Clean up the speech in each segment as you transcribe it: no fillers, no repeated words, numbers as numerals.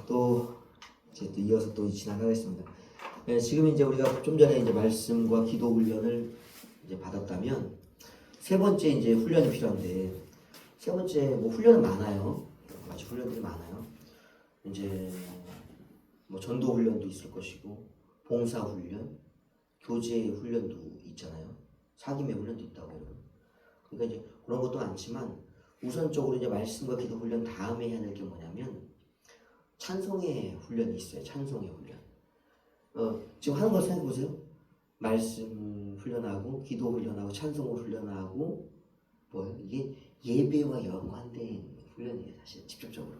또 이제 또 이어서 또 지나가겠습니다. 네, 지금 이제 우리가 좀 전에 이제 말씀과 기도 훈련을 이제 받았다면 세 번째 이제 훈련이 필요한데 세 번째 뭐 훈련은 많아요. 여러 가지 훈련들이 많아요. 이제 뭐 전도 훈련도 있을 것이고 봉사 훈련, 교제 훈련도 있잖아요. 사귐의 훈련도 있다고 해요. 그러니까 이제 그런 것도 많지만 우선적으로 이제 말씀과 기도 훈련 다음에 해야 될 게 뭐냐면 찬송의 훈련이 있어요. 찬송의 훈련. 지금 하는 걸 생각해 보세요. 말씀 훈련하고 기도 훈련하고 찬송을 훈련하고 뭐예요? 이게 예배와 연관된 훈련이에요. 사실 직접적으로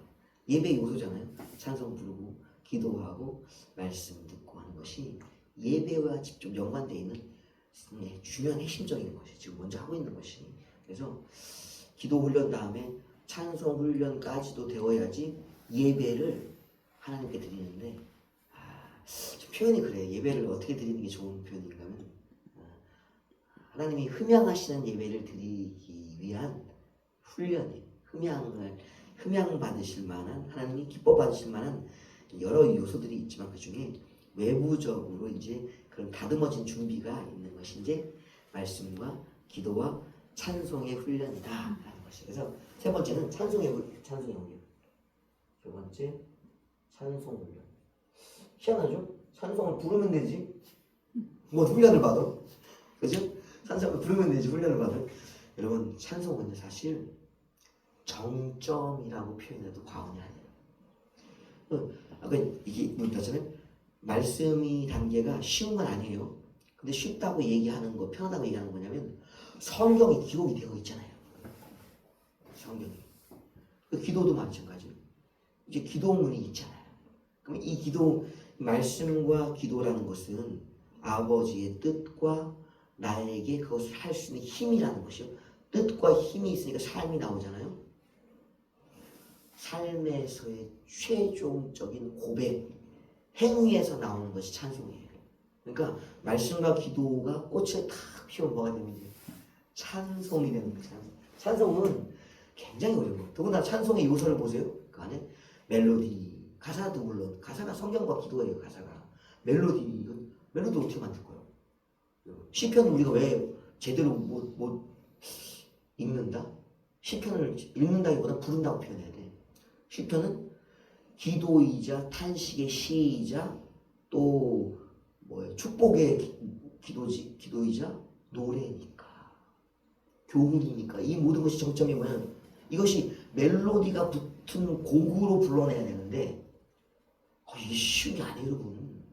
예배 요소잖아요. 찬송 부르고 기도하고 말씀 듣고 하는 것이 예배와 직접 연관되어 있는 중요한 핵심적인 것이 지금 먼저 하고 있는 것이. 그래서 기도 훈련 다음에 찬송 훈련까지도 되어야지 예배를 하나님께 드리는데 좀 표현이 그래요. 예배를 어떻게 드리는 게 좋은 표현인가 하면 하나님이 흠양하시는 예배를 드리기 위한 훈련이에요. 흠양 받으실 만한, 하나님이 기뻐 받으실 만한 여러 요소들이 있지만 그 중에 외부적으로 이제 그런 다듬어진 준비가 있는 것이 이제 말씀과 기도와 찬송의 훈련이다라는 것이. 그래서 세 번째는 찬송의 훈련. 세 번째 찬송 훈련. 희한하죠? 찬송을 부르면 되지. 뭐 훈련을 받아. 그죠? 찬송을 부르면 되지 훈련을 받아. 여러분 찬송은 사실 정점이라고 표현해도 과언이 아니에요. 아까 이게 뭐였잖아요. 말씀이 단계가 쉬운 건 아니에요. 근데 쉽다고 얘기하는 거, 편하다고 얘기하는 거냐면 성경이 기록이 되어 있잖아요. 성경이. 그 기도도 마찬가지예요. 이제 기도문이 있잖아요. 그럼 이 기도, 말씀과 기도라는 것은 아버지의 뜻과 나에게 그것을 할 수 있는 힘이라는 것이요. 뜻과 힘이 있으니까 삶이 나오잖아요. 삶에서의 최종적인 고백, 행위에서 나오는 것이 찬송이에요. 그러니까 말씀과 기도가 꽃을 탁 피우면 뭐가 되면 이제 찬송이 되는 거예요. 찬송은 굉장히 어려운 거예요. 더군다나 찬송의 요소를 보세요. 그 안에 멜로디, 가사도 물론 가사가 성경과 기도예요. 가사가 멜로디 어떻게 만들 거예요? 시편은 우리가 왜 제대로 못 읽는다? 시편을 읽는다기보다 부른다고 표현해야 돼. 시편은 기도이자 탄식의 시이자 또 뭐예요? 축복의 기도이자 노래니까 교훈이니까 이 모든 것이 정점이 뭐냐면 이것이 멜로디가 붙은 곡으로 불러내야 되는데 이게 쉬운 게 아니에요, 여러분.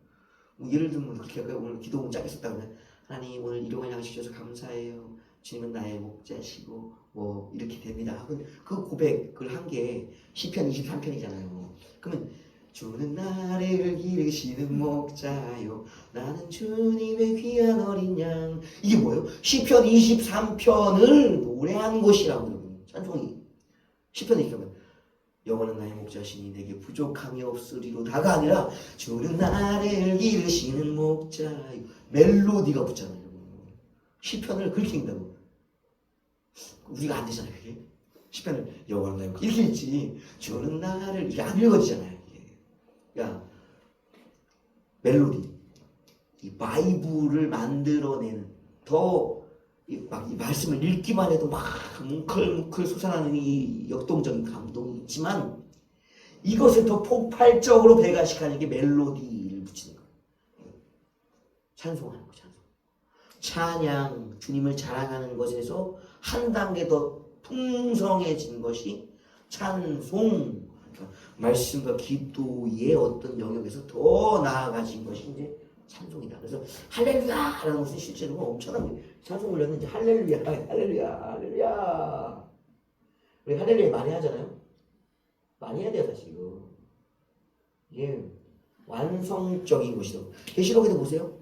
뭐 예를 들면 그렇게 오늘 기도문 짧게 썼다 그러면 하나님 오늘 일용할 양식 주셔서 감사해요. 주님은 나의 목자시고 뭐 이렇게 됩니다. 그 고백을 한 게 시편 23편이잖아요. 그러면 주는 나를 기르시는 목자요 나는 주님의 귀한 어린 양. 이게 뭐예요? 시편 23편을 노래한 것이라고 여러분. 찬송이 시편에 이렇게 하면 여호와는 나의 목자시니 내게 부족함이 없으리로다가 아니라 주는 나를 기르시는 목자요. 멜로디가 붙잖아요. 시편을 그렇게 읽는다고. 우리가 안 되잖아요. 그게 시편을 여호와는 나의 목자 이렇게 읽지 주는 나를 이게 안 읽어지잖아요. 그러니까 멜로디, 이 바이블을 만들어내는 이 말씀을 읽기만 해도 막 뭉클뭉클 솟아나는 이 역동적인 감동이 있지만 이것을 더 폭발적으로 배가시하는 게 멜로디를 붙이는 거예요. 찬송하는 거, 찬양, 주님을 자랑하는 것에서 한 단계 더 풍성해진 것이 찬송. 말씀과 기도의 어떤 영역에서 더 나아가진 것이 이제 찬송이다. 그래서 할렐루야라는 것은 실제로 엄청난 거예요. 찬송 훈련은 이제 할렐루야. 우리 할렐루야 많이 하잖아요. 많이 해야 돼요, 사실 이거. 이게 완성적인 것이죠. 계시록에도 보세요.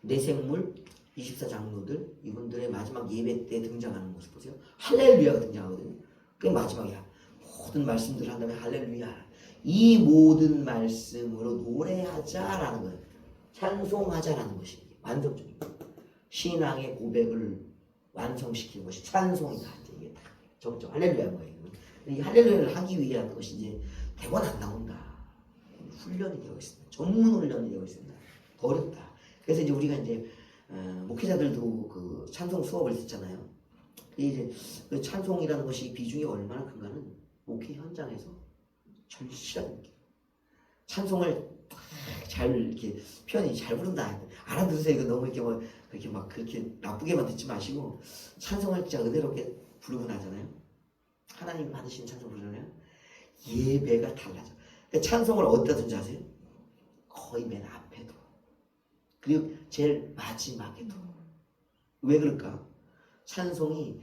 내생물 24장로들 이분들의 마지막 예배 때 등장하는 모습 보세요. 할렐루야가 등장하거든요. 그게 마지막이야. 모든 말씀들을 한 다음에 할렐루야. 이 모든 말씀으로 노래하자라는 거예요. 찬송하자라는 것이 완성적인 거예요. 신앙의 고백을 완성시키는 것이 찬송이다. 이제 이게 다 적죠. 할렐루야 뭐예요. 이 할렐루야를 하기 위한 것이 이제 대본 안 나온다. 훈련이 되어 있습니다. 전문 훈련이 되어 있습니다. 더 어렵다. 그래서 이제 우리가 이제 목회자들도 그 찬송 수업을 듣잖아요. 이제 그 찬송이라는 것이 비중이 얼마나 큰가는 목회 현장에서 절실하게 느껴요. 찬송을 잘 이렇게 표현이 잘 부른다. 알아들으세요. 이거 너무 이렇게 뭐 그렇게 막 그렇게 나쁘게만 듣지 마시고 찬송을 진짜 은혜롭게 부르고 나잖아요. 하나님 받으신 찬송 부르잖아요. 예배가 달라져. 찬송을 어디다 둔지 아세요? 거의 맨 앞에도. 그리고 제일 마지막에도. 왜 그럴까? 찬송이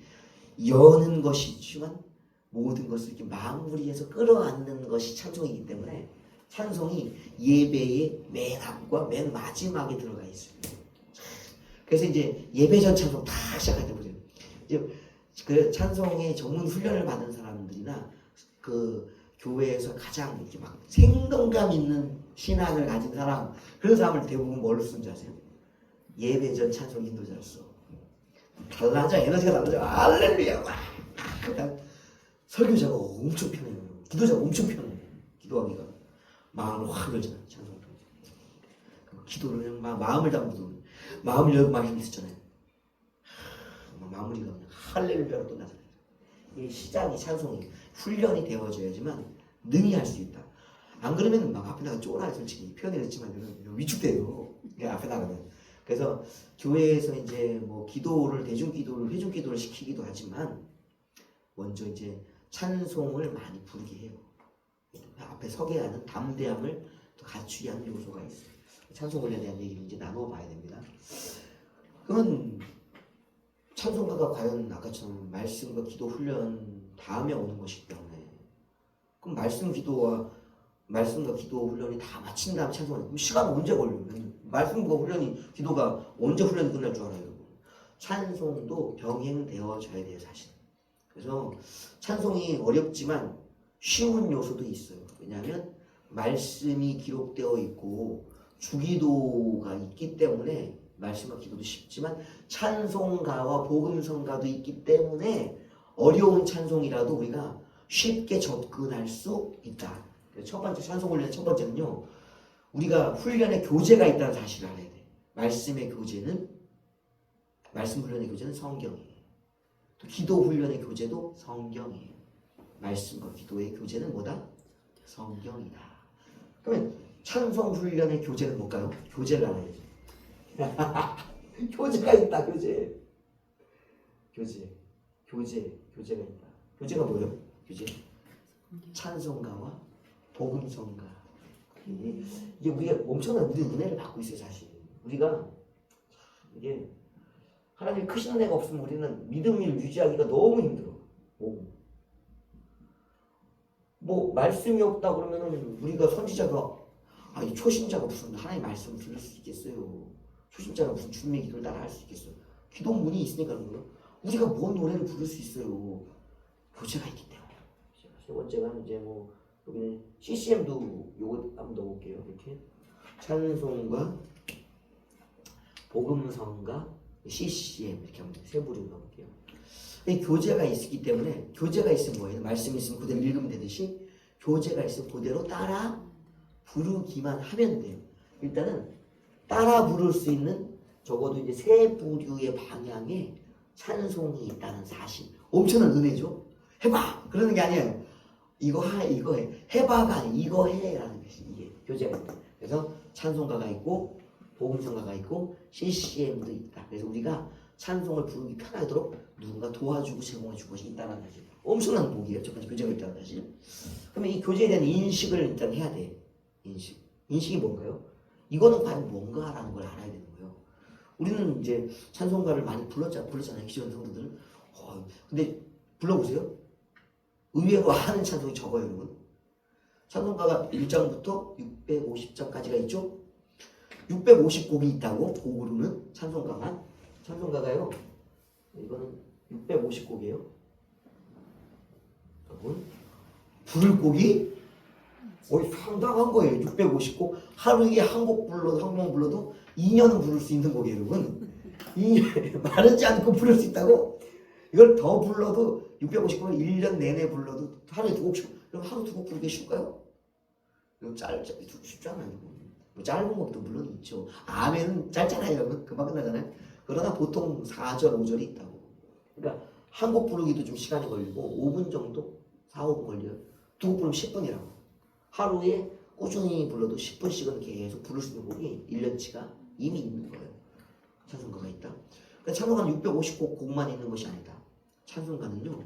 여는 것이지만 모든 것을 이렇게 마무리해서 끌어안는 것이 찬송이기 때문에 찬송이 예배의 맨 앞과 맨 마지막에 들어가 있어요. 그래서 이제 예배 전 찬송 다 시작하게 보세요. 이제 그 찬송의 전문 훈련을 받은 사람들이나 그 교회에서 가장 이렇게 막 생동감 있는 신앙을 가진 사람, 그런 사람을 대부분 뭘로 쓰는지 아세요? 예배 전 찬송 인도자로 써. 달라져, 에너지가 달라져. 할렐루야. 그냥 설교자가 엄청 편해요. 기도자가 엄청 편해요. 기도하기가 마음을 확 열잖아요. 찬송을 통해서. 기도를 그냥 막 마음을 담고 마음을 열고 막 힘이 있었잖아요. 마무리가 그냥 할렐루야로 끝나잖아요. 이 시작이 찬송이 훈련이 되어져야지만 능히 할 수 있다. 안 그러면 막 앞에 나가 쫄아요. 솔직히 표현이 그렇지만 위축돼요. 앞에 나가면. 그래서 교회에서 이제 뭐 기도를 대중 기도를 회중 기도를 시키기도 하지만 먼저 이제 찬송을 많이 부르게 해요. 앞에 서게 하는 담대함을 또 갖추게 하는 요소가 있어요. 찬송 훈련에 대한 얘기를 이제 나눠봐야 됩니다. 그러면 찬송가가 과연 아까처럼 말씀과 기도 훈련 다음에 오는 것이기 때문에 그럼 말씀과 기도 훈련이 다 마친 다음에 찬송을 그럼 시간 언제 걸려요? 말씀과 훈련이 기도가 언제 훈련이 끝날 줄 알아요? 여러분? 찬송도 병행되어져야 돼요 사실. 그래서 찬송이 어렵지만 쉬운 요소도 있어요. 왜냐하면 말씀이 기록되어 있고 주기도가 있기 때문에 말씀과 기도도 쉽지만 찬송가와 복음성가도 있기 때문에 어려운 찬송이라도 우리가 쉽게 접근할 수 있다. 첫 번째 찬송 훈련 첫 번째는요. 우리가 훈련에 교재가 있다는 사실을 알아야 돼. 말씀 훈련의 교재는 성경이에요. 또 기도 훈련의 교재도 성경이에요. 말씀과 기도의 교재는 뭐다? 성경이다. 그러면 찬송 훈련의 교재는 뭘까요? 교재를 알아야죠. 교재가 있다. 교재가 있다. 교재가 뭐예요? 교재? 찬송가와 복음성가. 이게 우리가 엄청난 은혜를 받고 있어요. 사실 우리가 이게 하나님 크신 은혜가 없으면 우리는 믿음을 유지하기가 너무 힘들어. 뭐 말씀이 없다 그러면은 우리가 선지자가 이 초신자가 무슨 하나님 말씀을 들을 수 있겠어요? 초신자가 무슨 주님의 기도를 따라 할 수 있겠어요? 기도 문이 있으니까 그런 거예요. 우리가 뭔 노래를 부를 수 있어요? 교재가 있기 때문에. 세 번째가 이제 뭐 여기는 CCM도 요거 한번 넣어볼게요. 이렇게 찬송가, 복음성가, CCM 이렇게 한번 세 부류 넣어볼게요. 이 교재가 있기 때문에 교재가 있으면 뭐예요? 말씀이 있으면 그대로 읽으면 되듯이 교재가 있으면 그대로 따라 부르기만 하면 돼요. 일단은 따라 부를 수 있는 적어도 이제 세 부류의 방향에 찬송이 있다는 사실. 엄청난 은혜죠. 해봐! 그러는 게 아니에요. 이거 해. 해봐가 이거 해라는 것이 이게 교재가 있다. 그래서 찬송가가 있고 복음성가가 있고 CCM도 있다. 그래서 우리가 찬송을 부르기 편하도록 누군가 도와주고 제공해줄 것이 있다는 사실. 엄청난 복이에요. 첫 번째 교재가 있다는 사실. 그러면 이 교재에 대한 인식을 일단 해야 돼. 인식이 뭔가요? 이거는 과연 뭔가라는 걸 알아야 되는 거예요. 우리는 이제 찬송가를 많이 불렀잖아요. 기존 성도들은. 근데 불러보세요. 의외로 아는 찬송이 적어요, 여러분. 찬송가가 1장부터 650장까지가 있죠. 650곡이 있다고 곡으로는 찬송가가요. 이거는 650곡이에요. 여러분 부를 곡이 상당한 거예요. 650곡. 하루에 한 곡 불러도 2년은 부를 수 있는 곡이에요, 여러분. 마르지 않고 부를 수 있다고? 이걸 더 불러도 650곡을 1년 내내 불러도 하루에 2곡씩. 그럼 하루 2곡 부르기 쉬울까요? 쉽잖아요. 뭐 짧은 것도 물론 있죠. 아멘은 짧잖아요. 금방 끝나잖아요. 그러나 보통 4절, 5절이 있다고. 그러니까 한 곡 부르기도 좀 시간이 걸리고 5분 정도, 4, 5분 걸려요. 두 곡 부르면 10분이라고. 하루에 꾸준히 불러도 10분씩은 계속 부를 수 있는 곡이 1년치가 이미 있는 거예요. 찬송가가 있다. 그러니까 찬송가는 650곡 곡만 있는 것이 아니다. 찬송가는요,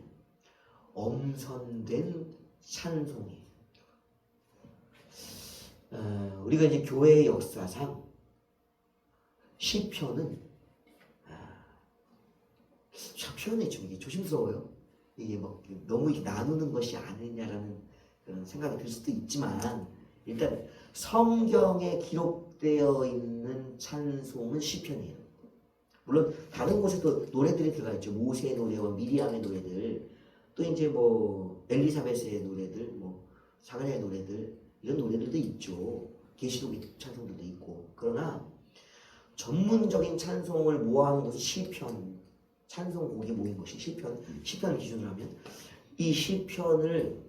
엄선된 찬송이에요. 우리가 이제 교회 역사상 시편은 참 표현이 좀 이게 조심스러워요. 이게 뭐 너무 이렇게 나누는 것이 아니냐라는 그런 생각이 들 수도 있지만 일단 성경에 기록되어 있는 찬송은 시편이에요. 물론 다른 곳에도 노래들이 들어가 있죠. 모세의 노래와 미리암의 노래들, 또 이제 뭐 엘리사벳의 노래들, 뭐 사가랴의 노래들 이런 노래들도 있죠. 계시록 찬송들도 있고. 그러나 전문적인 찬송을 모아놓은 것이 시편, 찬송곡이 모인 것이 시편을 기준으로 하면 이 시편을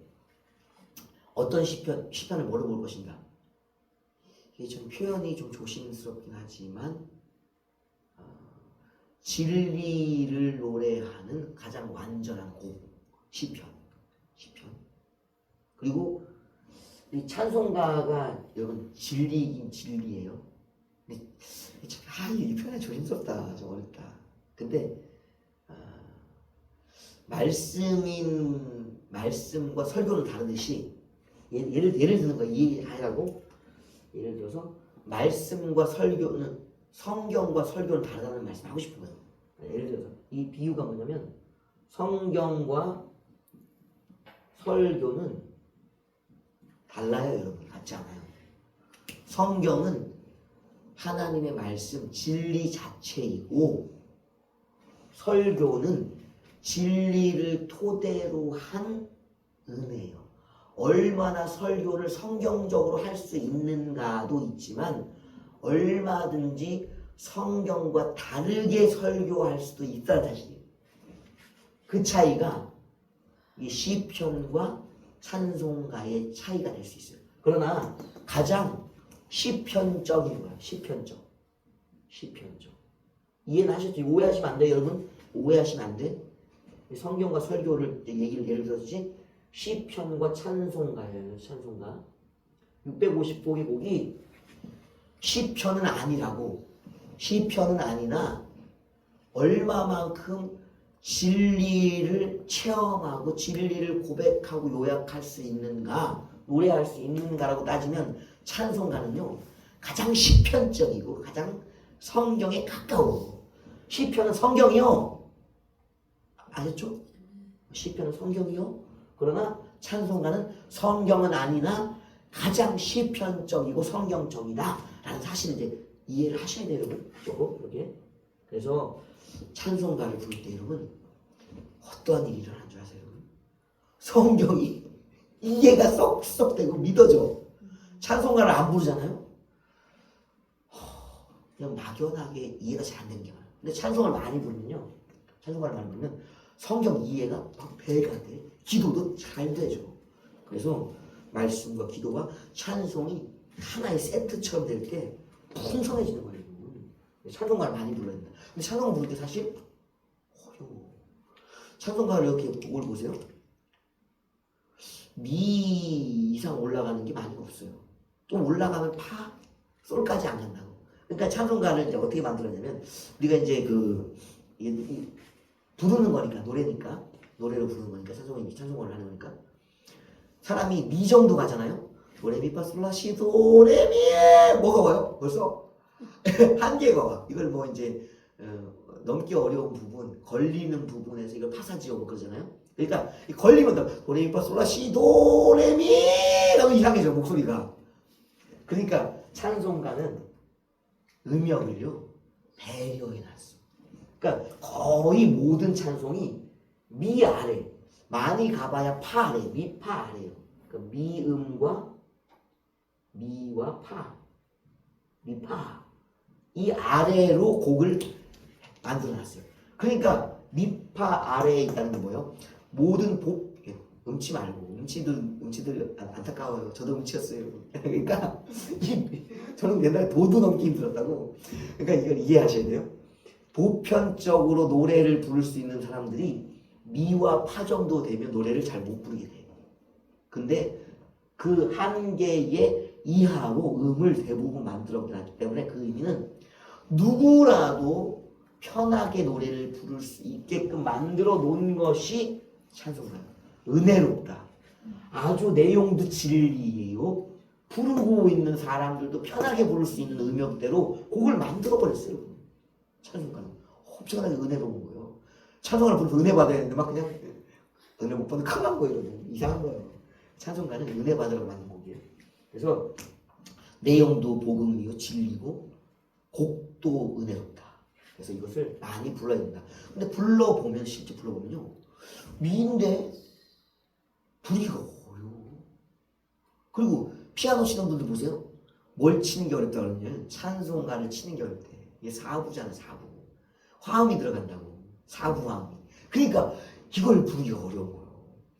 어떤 시편을 뭐로 볼 것인가? 이게 좀 표현이 좀 조심스럽긴 하지만 진리를 노래하는 가장 완전한 곡, 시편. 그리고 이 찬송가가 여러분 진리이긴 진리예요. 이 표현이 조심스럽다, 좀 어렵다. 근데 말씀과 설교는 다르듯이 예를 드는 거 이해하라고. 예를 들어서 말씀과 설교는 성경과 설교는 다르다는 말씀 하고 싶은 거예요. 예를 들어서 이 비유가 뭐냐면 성경과 설교는 달라요, 여러분. 같지 않아요. 성경은 하나님의 말씀, 진리 자체이고 설교는 진리를 토대로 한 은혜예요. 얼마나 설교를 성경적으로 할 수 있는가도 있지만 얼마든지 성경과 다르게 설교할 수도 있다는 사실이에요. 그 차이가 이 시편과 찬송가의 차이가 될 수 있어요. 그러나 가장 시편적인 거야. 시편적. 이해는 하셨죠? 오해하시면 안 돼요, 여러분. 오해하시면 안 돼. 성경과 설교를 얘기를 예를 들었지 시편과 찬송가예요. 찬송가 650곡의 곡이 시편은 아니라고. 시편은 아니나 얼마만큼 진리를 체험하고 진리를 고백하고 요약할 수 있는가, 노래할 수 있는가라고 따지면 찬송가는요 가장 시편적이고 가장 성경에 가까워. 시편은 성경이요. 아셨죠? 시편은 성경이요. 그러나 찬송가는 성경은 아니나 가장 시편적이고 성경적이다 라는 사실을 이제 이해를 하셔야 돼요, 여러분. 조금 이렇게. 그래서 찬송가를 부를 때 여러분 어떠한 일이 일어나는 줄 아세요, 여러분? 성경이 이해가 쏙쏙 되고 믿어져. 찬송가를 안 부르잖아요. 그냥 막연하게 이해가 잘 안 되는 게 많아요. 근데 찬송가를 많이 부르면 성경 이해가 막 배가 돼. 기도도 잘 되죠. 그래서 말씀과 기도와 찬송이 하나의 세트처럼 될 때 풍성해지는 거예요. 찬송가를 많이 불러야 된다. 근데 찬송가 부를 때 사실 어려워. 찬송가를 이렇게 곡을 보세요. 미 이상 올라가는 게 많이 없어요. 좀 올라가면 파, 솔까지 안 간다고. 그러니까 찬송가를 이제 어떻게 만들었냐면 우리가 이제 부르는 거니까, 노래로 부르는 거니까, 찬송가를 하는 거니까 사람이 미 정도 가잖아요. 도레미파솔라시 도레미에 뭐가 와요? 벌써 한계가 와. 이걸 뭐 이제 넘기 어려운 부분, 걸리는 부분에서 이걸 파사지어고 그러잖아요. 그러니까 걸리면 도레미파솔라시 도레미 하면 이상해져, 목소리가. 그러니까 찬송가는 음역을요 배려해놨어. 그러니까 거의 모든 찬송이 미 아래, 많이 가봐야 파 아래, 미파 아래요. 그러니까 미음과 미와 파, 미파 이 아래로 곡을 만들어놨어요. 그러니까 미파 아래에 있다는 게 뭐예요? 모든 음치 말고 음치들 안타까워요. 저도 음치였어요. 그러니까 저는 옛날에 도도 넘기 힘들었다고. 그러니까 이걸 이해하셔야 돼요. 보편적으로 노래를 부를 수 있는 사람들이 미와 파 정도 되면 노래를 잘 못 부르게 돼요. 근데 그 한계의 이하로 음을 대부분 만들었기 때문에 그 의미는 누구라도 편하게 노래를 부를 수 있게끔 만들어 놓은 것이 찬송가예요. 은혜롭다. 아주 내용도 진리예요. 부르고 있는 사람들도 편하게 부를 수 있는 음역대로 곡을 만들어 버렸어요. 찬송가는 엄청나게 은혜로운 거예요. 찬송가를 부르면 은혜 받아야 되는데 막 그냥 은혜 못 받는 큰일 난 거예요. 이상한 거예요. 찬송가는 은혜 받으라고 만든 곡이에요. 그래서 내용도 복음이요 진리고 곡도 은혜롭다. 그래서 이것을 많이 불러야 된다. 근데 불러보면 실제 불러보면요 미인데 부르기가 어려워. 그리고 피아노 치는 분들 보세요. 뭘 치는 게 어렵다 그러냐면 찬송가를 치는 게 어렵대. 이게 사부잖아 사부. 화음이 들어간다고. 사부 화음이. 그러니까 이걸 부르기가 어려운 거예요.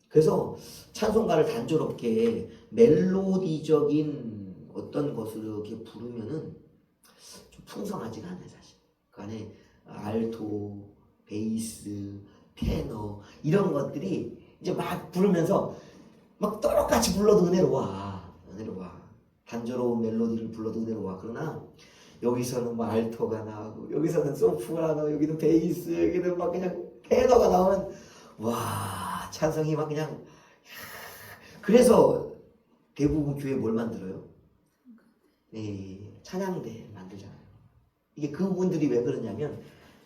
그래서 찬송가를 단조롭게 멜로디적인 어떤 것으로 이렇게 부르면은 좀 풍성하지가 않아요 사실. 그 안에 알토, 베이스, 테너 이런 것들이 이제 막 부르면서 막 똑같이 불러도 은혜로워. 은혜로워. 단조로운 멜로디를 불러도 은혜로워. 그러나 여기서는 뭐 알토가 나오고 여기서는 소프가 나오고 여기는 베이스 여기는 막 그냥 테너가 나오면 와 찬성이 막 그냥 그래서 대부분 교회 뭘 만들어요? 찬양대 만들잖아요. 이게 그분들이 왜 그러냐면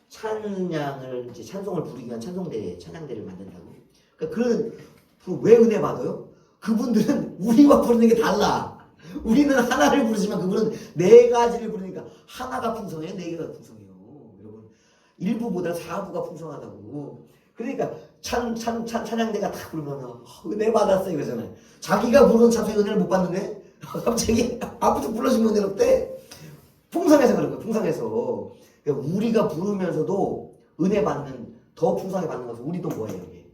찬양을 이제 찬송을 부르기 위한 찬양대를 만든다고. 그러니까 왜 은혜 받아요? 그분들은 우리와 부르는 게 달라. 우리는 하나를 부르지만 그분은 네 가지를 부르니까 하나가 풍성해요, 네 개가 풍성해요. 여러분 일부보다 사부가 풍성하다고. 그러니까 찬양대가 딱 부르면 은혜 받았어 이거잖아요. 자기가 부르는 찬송에 은혜를 못 받는데 갑자기 앞부터 불러주면 은혜롭대. 풍성해서 그런 거예요. 풍성해서. 그러니까 우리가 부르면서도 은혜 받는 더 풍성하게 받는 것은 우리도 뭐예요? 이게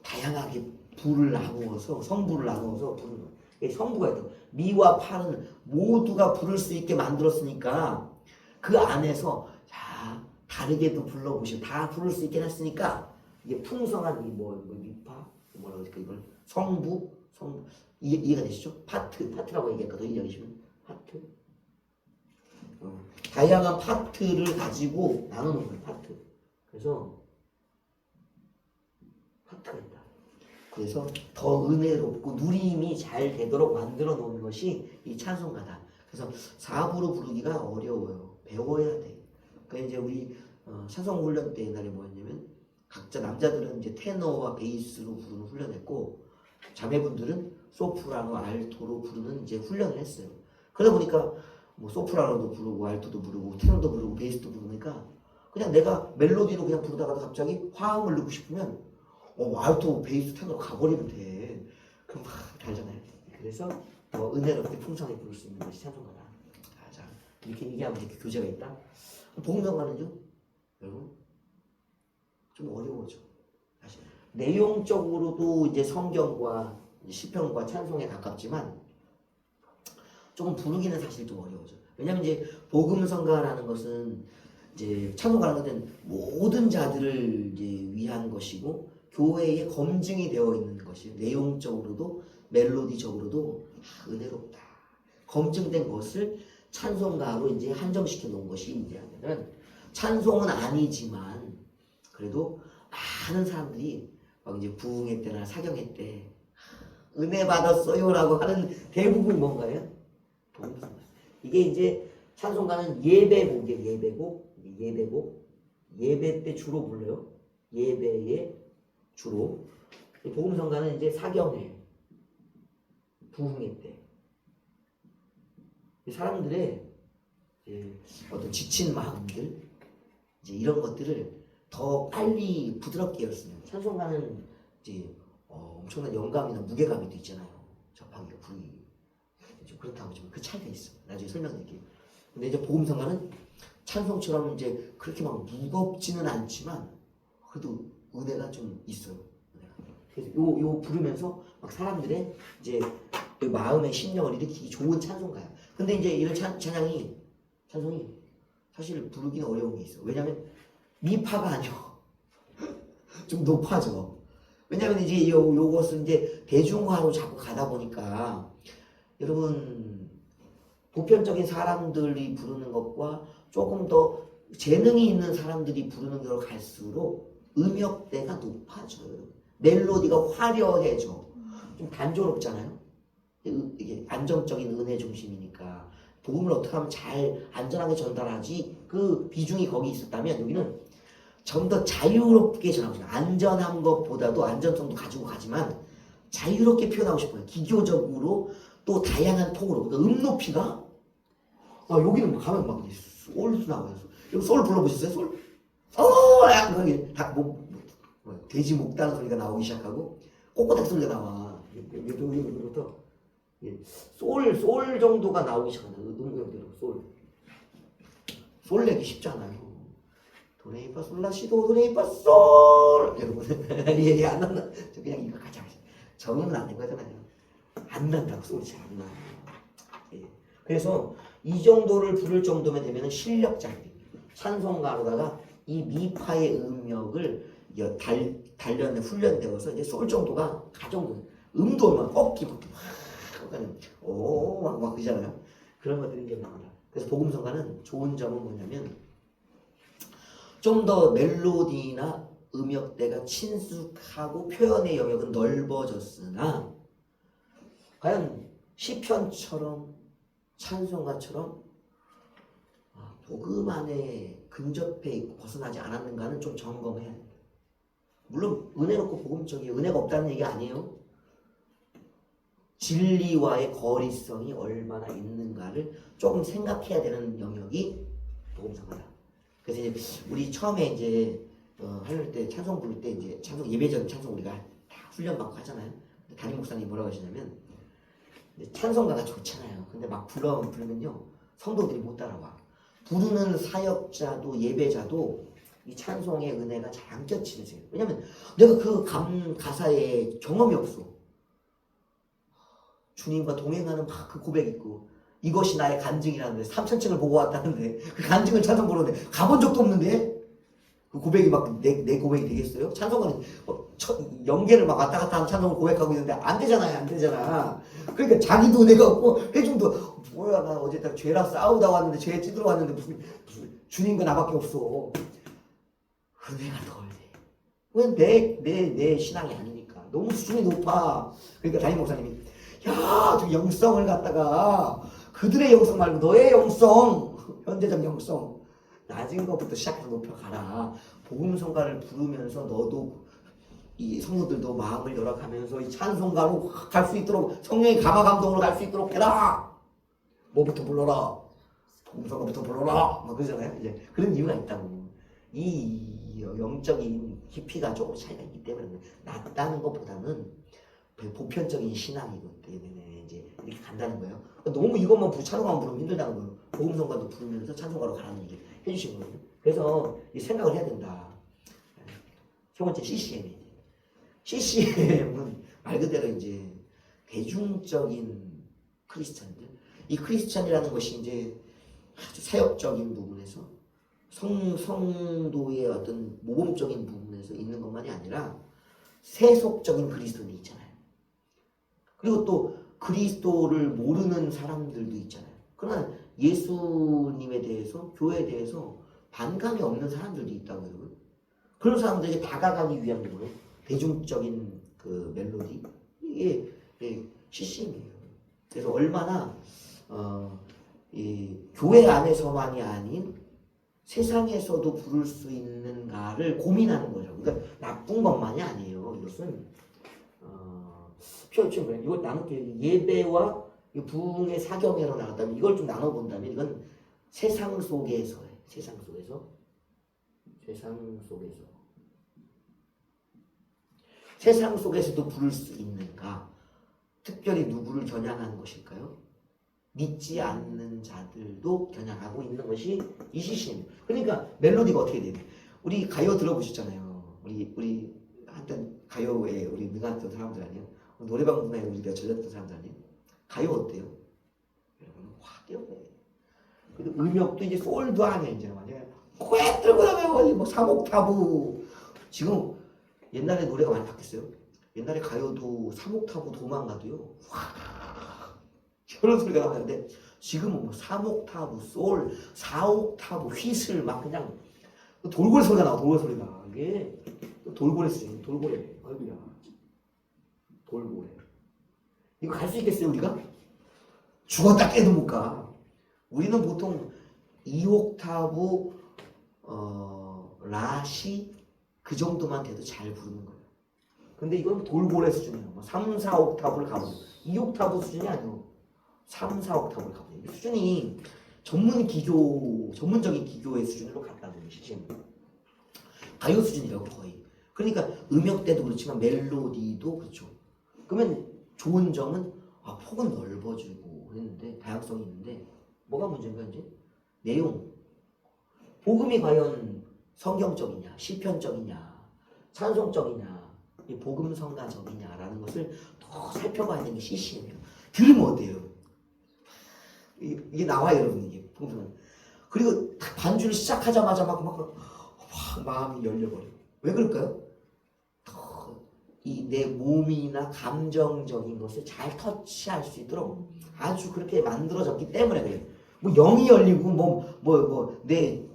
다양하게 부를 나누어서 성부를 나누어서 부르는 거예요. 성부가 있고 미와 파는 모두가 부를 수 있게 만들었으니까 그 안에서 자 다르게도 불러보시고 다 부를 수 있게 했으니까 이게 풍성한 미파 뭐라고 할까 이걸 성부 이해가 되시죠? 파트라고 얘기했거든요. 이해하시면 파트 다양한 파트를 가지고 나누는 거예요. 파트. 그래서 파트가 있다. 그래서 더 은혜롭고 누림이 잘 되도록 만들어 놓은 것이 이 찬송가다. 그래서 사부로 부르기가 어려워요. 배워야 돼. 그러니까 이제 우리 찬송 훈련 때 옛날에 뭐였냐면 각자 남자들은 이제 테너와 베이스로 부르는 훈련했고 자매분들은 소프라노, 알토로 부르는 이제 훈련을 했어요. 그러다 보니까 뭐 소프라노도 부르고 알토도 부르고 테너도 부르고 베이스도 부르니까 그냥 내가 멜로디로 그냥 부르다가도 갑자기 화음을 넣고 싶으면 알토, 베이스, 테너로 가버리면 돼. 그럼 막 달잖아요. 그래서 더 은혜롭게 풍성하게 부를 수 있는 것이 찬송가다. 자, 이렇게 얘기하면 이렇게 교재가 있다. 복음성가는요? 여러분 좀 어려워져. 사실 내용적으로도 이제 성경과 시편과 찬송에 가깝지만 조금 부르기는 사실 좀 어려워져. 왜냐면 이제 복음성가라는 것은 이제 찬송가라는 것은 모든 자들을 이제 위한 것이고 교회에 검증이 되어 있는 것이 내용적으로도 멜로디적으로도 은혜롭다. 검증된 것을 찬송가로 이제 한정시켜 놓은 것이 뭐냐면 찬송은 아니지만 그래도 많은 사람들이 막 이제 부흥회 때나 사경회 때 은혜 받았어요라고 하는 대부분이 뭔가요? 복음성가. 이게 이제 찬송가는 예배곡이에요. 예배곡. 예배 때 주로 불러요. 예배에 주로. 복음성가는 이제 사경회, 부흥회 때 사람들의 어떤 지친 마음들 이제 이런 것들을 더 빨리 부드럽게 열었으면 찬송가는 이제 엄청난 영감이나 무게감이 또 있잖아요. 접하기가 부르기 좀 그렇다고 좀 그 차이가 있어. 나중에 설명드릴게요. 근데 이제 복음성가는 찬송처럼 이제 그렇게 막 무겁지는 않지만 그래도 은혜가 좀 있어요. 은혜가. 그래서 요 부르면서 막 사람들의 이제 그 마음의 심령을 일으키기 좋은 찬송가야. 근데 이제 이런 찬송이 사실 부르기는 어려운 게 있어. 왜냐면 미파가 아니야. 좀 높아져. 왜냐면 이제 요것은 이제 대중화로 자꾸 가다 보니까 여러분 보편적인 사람들이 부르는 것과 조금 더 재능이 있는 사람들이 부르는 대로 갈수록 음역대가 높아져요. 멜로디가 화려해져. 좀 단조롭잖아요. 이게 안정적인 은혜 중심이니까 복음을 어떻게 하면 잘 안전하게 전달하지 그 비중이 거기 있었다면 여기는 좀 더 자유롭게 전하고 싶어요. 안전한 것보다도 안전성도 가지고 가지만 자유롭게 표현하고 싶어요. 기교적으로 또 다양한 통으로. 그러니까 높이가 여기는 뭐 가면 막 솔도 나와요. 여기 솔 불러보셨어요? 솔? 약간 돼지 목 따는 소리가 나오기 시작하고 꼬꼬닥 소리가 나와. 여기부터 솔 정도가 나오기 시작하는 음역대로 솔 내기 쉽잖아요. 도레미파 솔라시도 도레미파 솔 여러분 얘기 안 난다. 저 그냥 이거 가자. 적응은 안 된 거잖아요. 안 난다고 소리 잘 안 나요. 그래서 이 정도를 부를 정도면 되면 실력자입니다. 찬송가로다가 이 미파의 음역을 단련돼 훈련되어서 이제 솔 정도가 가정도 음도 얼마나 꺾기 막 막 그러잖아요. 그런 것들이 이제 나온다. 그래서 복음성가는 좋은 점은 뭐냐면 좀 더 멜로디나 음역대가 친숙하고 표현의 영역은 넓어졌으나 과연 시편처럼 찬송가처럼 복음 안에 근접해 있고 벗어나지 않았는가는 좀 점검해야 돼요. 물론 은혜 놓고 복음적이 은혜가 없다는 얘기 아니에요. 진리와의 거리성이 얼마나 있는가를 조금 생각해야 되는 영역이 복음성가다. 그래서 이제 우리 처음에 이제 할 때 찬송 부를 때 이제 찬송 예배전 찬송 우리가 다 훈련 받고 하잖아요. 담임 목사님이 뭐라고 하시냐면 찬송가가 좋잖아요. 근데 막 부르면요 성도들이 못 따라와. 부르는 사역자도 예배자도 이 찬송의 은혜가 잘 안 껴치는 거예요. 왜냐면 내가 그 가사에 경험이 없어. 주님과 동행하는 막 그 고백 있고 이것이 나의 간증이라는데 3000층을 보고 왔다는데 그 간증을 찬송 부르는데 가본 적도 없는데 그 고백이 막 내 고백이 되겠어요? 찬송가는 연계를 막 왔다 갔다 하는 찬송을 고백하고 있는데 안 되잖아요. 안 되잖아. 그러니까 자기도 은혜가 없고 해중도 뭐야 나 어제 딱 죄랑 싸우다 왔는데 죄에 찌들어 왔는데 무슨 주님과 나밖에 없어. 은혜가 덜 돼. 왜 내 신앙이 아니니까. 너무 수준이 높아. 그러니까 담임 목사님이 야, 저 영성을 갖다가 그들의 영성 말고 너의 영성, 현재적 영성 낮은 것부터 시작해서 높여가라. 복음성가를 부르면서 너도 이 성도들도 마음을 열어가면서 이 찬송가로 갈 수 있도록 성령의 감화감동으로 갈 수 있도록 해라. 뭐부터 불러라. 복음성가부터 불러라. 막 그러잖아요. 이제 그런 이유가 있다고. 이 영적인 깊이가 조금 차이가 있기 때문에 낮다는 것보다는 보편적인 신앙이기 때문에 이제 이렇게 간다는 거예요. 너무 이것만 찬송가만 부르면 힘들다는 거예요. 복음성가도 부르면서 찬송가로 가라는 얘기 해주신 거예요. 그래서 이 생각을 해야 된다. 세 번째 CCM이에요. CCM은 말 그대로 이제 대중적인 크리스찬들. 이 크리스찬이라는 것이 이제 아주 사역적인 부분에서 성도의 어떤 모범적인 부분에서 있는 것만이 아니라 세속적인 그리스도인이 있잖아요. 그리고 또 그리스도를 모르는 사람들도 있잖아요. 그러나 예수님에 대해서 교회에 대해서 반감이 없는 사람들도 있다고 해요. 그런 사람들에게 다가가기 위한 거예요. 대중적인 그 멜로디 이게 CCM이에요. 그래서 얼마나 이 교회 안에서만이 아닌 세상에서도 부를 수 있는가를 고민하는 거죠. 그러니까 나쁜 것만이 아니에요. 이것은 이걸 나눌게요. 예배와 부흥의 사경회로 나눴다면 이걸 좀 나눠본다면 이건 세상 속에서예요. 세상 속에서도 부를 수 있는가? 특별히 누구를 겨냥하는 것일까요? 믿지 않는 자들도 겨냥하고 있는 것이 이 CCM. 그러니까 멜로디가 어떻게 돼요? 우리 가요 들어보셨잖아요. 우리 한때 가요에 우리 능했던 사람들 아니에요? 노래방 문화에 우리가 젖었던 사람들 아니에요? 가요 어때요? 여러분 확 뛰어내. 그리고 음역도 이제 소울도 아니야 이제 말이야. 꽤 들고 다녀요. 뭐 3옥타브. 지금 옛날에 노래가 많이 바뀌었어요. 옛날에 가요도 3옥타브 도망가도요. 확 저런 소리가 나는데 지금은 뭐 3옥타브 소울, 4옥타브 휘슬 막 그냥 돌고래 소리가 나와. 돌고래 소리가 이게 돌고래 수준. 돌고래. 아이고야. 돌고래. 이거 갈 수 있겠어요 우리가? 죽었다 깨도 못 가. 우리는 보통 2옥타브 라시 그 정도만 돼도 잘 부르는 거예요. 근데 이건 돌고래 수준이에요. 뭐 3, 4옥타브를 가보죠. 2옥타브 수준이 아니고 3, 4옥타브를 가보죠. 수준이 전문적인 기교의 수준으로 갔다는 것이지. 가요 수준이라고 거의. 그러니까 음역대도 그렇지만 멜로디도 그렇죠. 그러면 좋은 점은 폭은 넓어지고 그랬는데 다양성이 있는데 뭐가 문제인가 이제? 내용. 복음이 과연 성경적이냐, 시편적이냐, 찬송적이냐, 복음성가적이냐라는 것을 더 살펴봐야 되는 게 CCM이에요. 들으면 어때요? 이게 나와요, 여러분. 이게 복음성가. 그리고 반주를 시작하자마자 막 마음이 열려버려요. 왜 그럴까요? 이 내 몸이나 감정적인 것을 잘 터치할 수 있도록 아주 그렇게 만들어졌기 때문에 그래요. 뭐 영이 열리고 내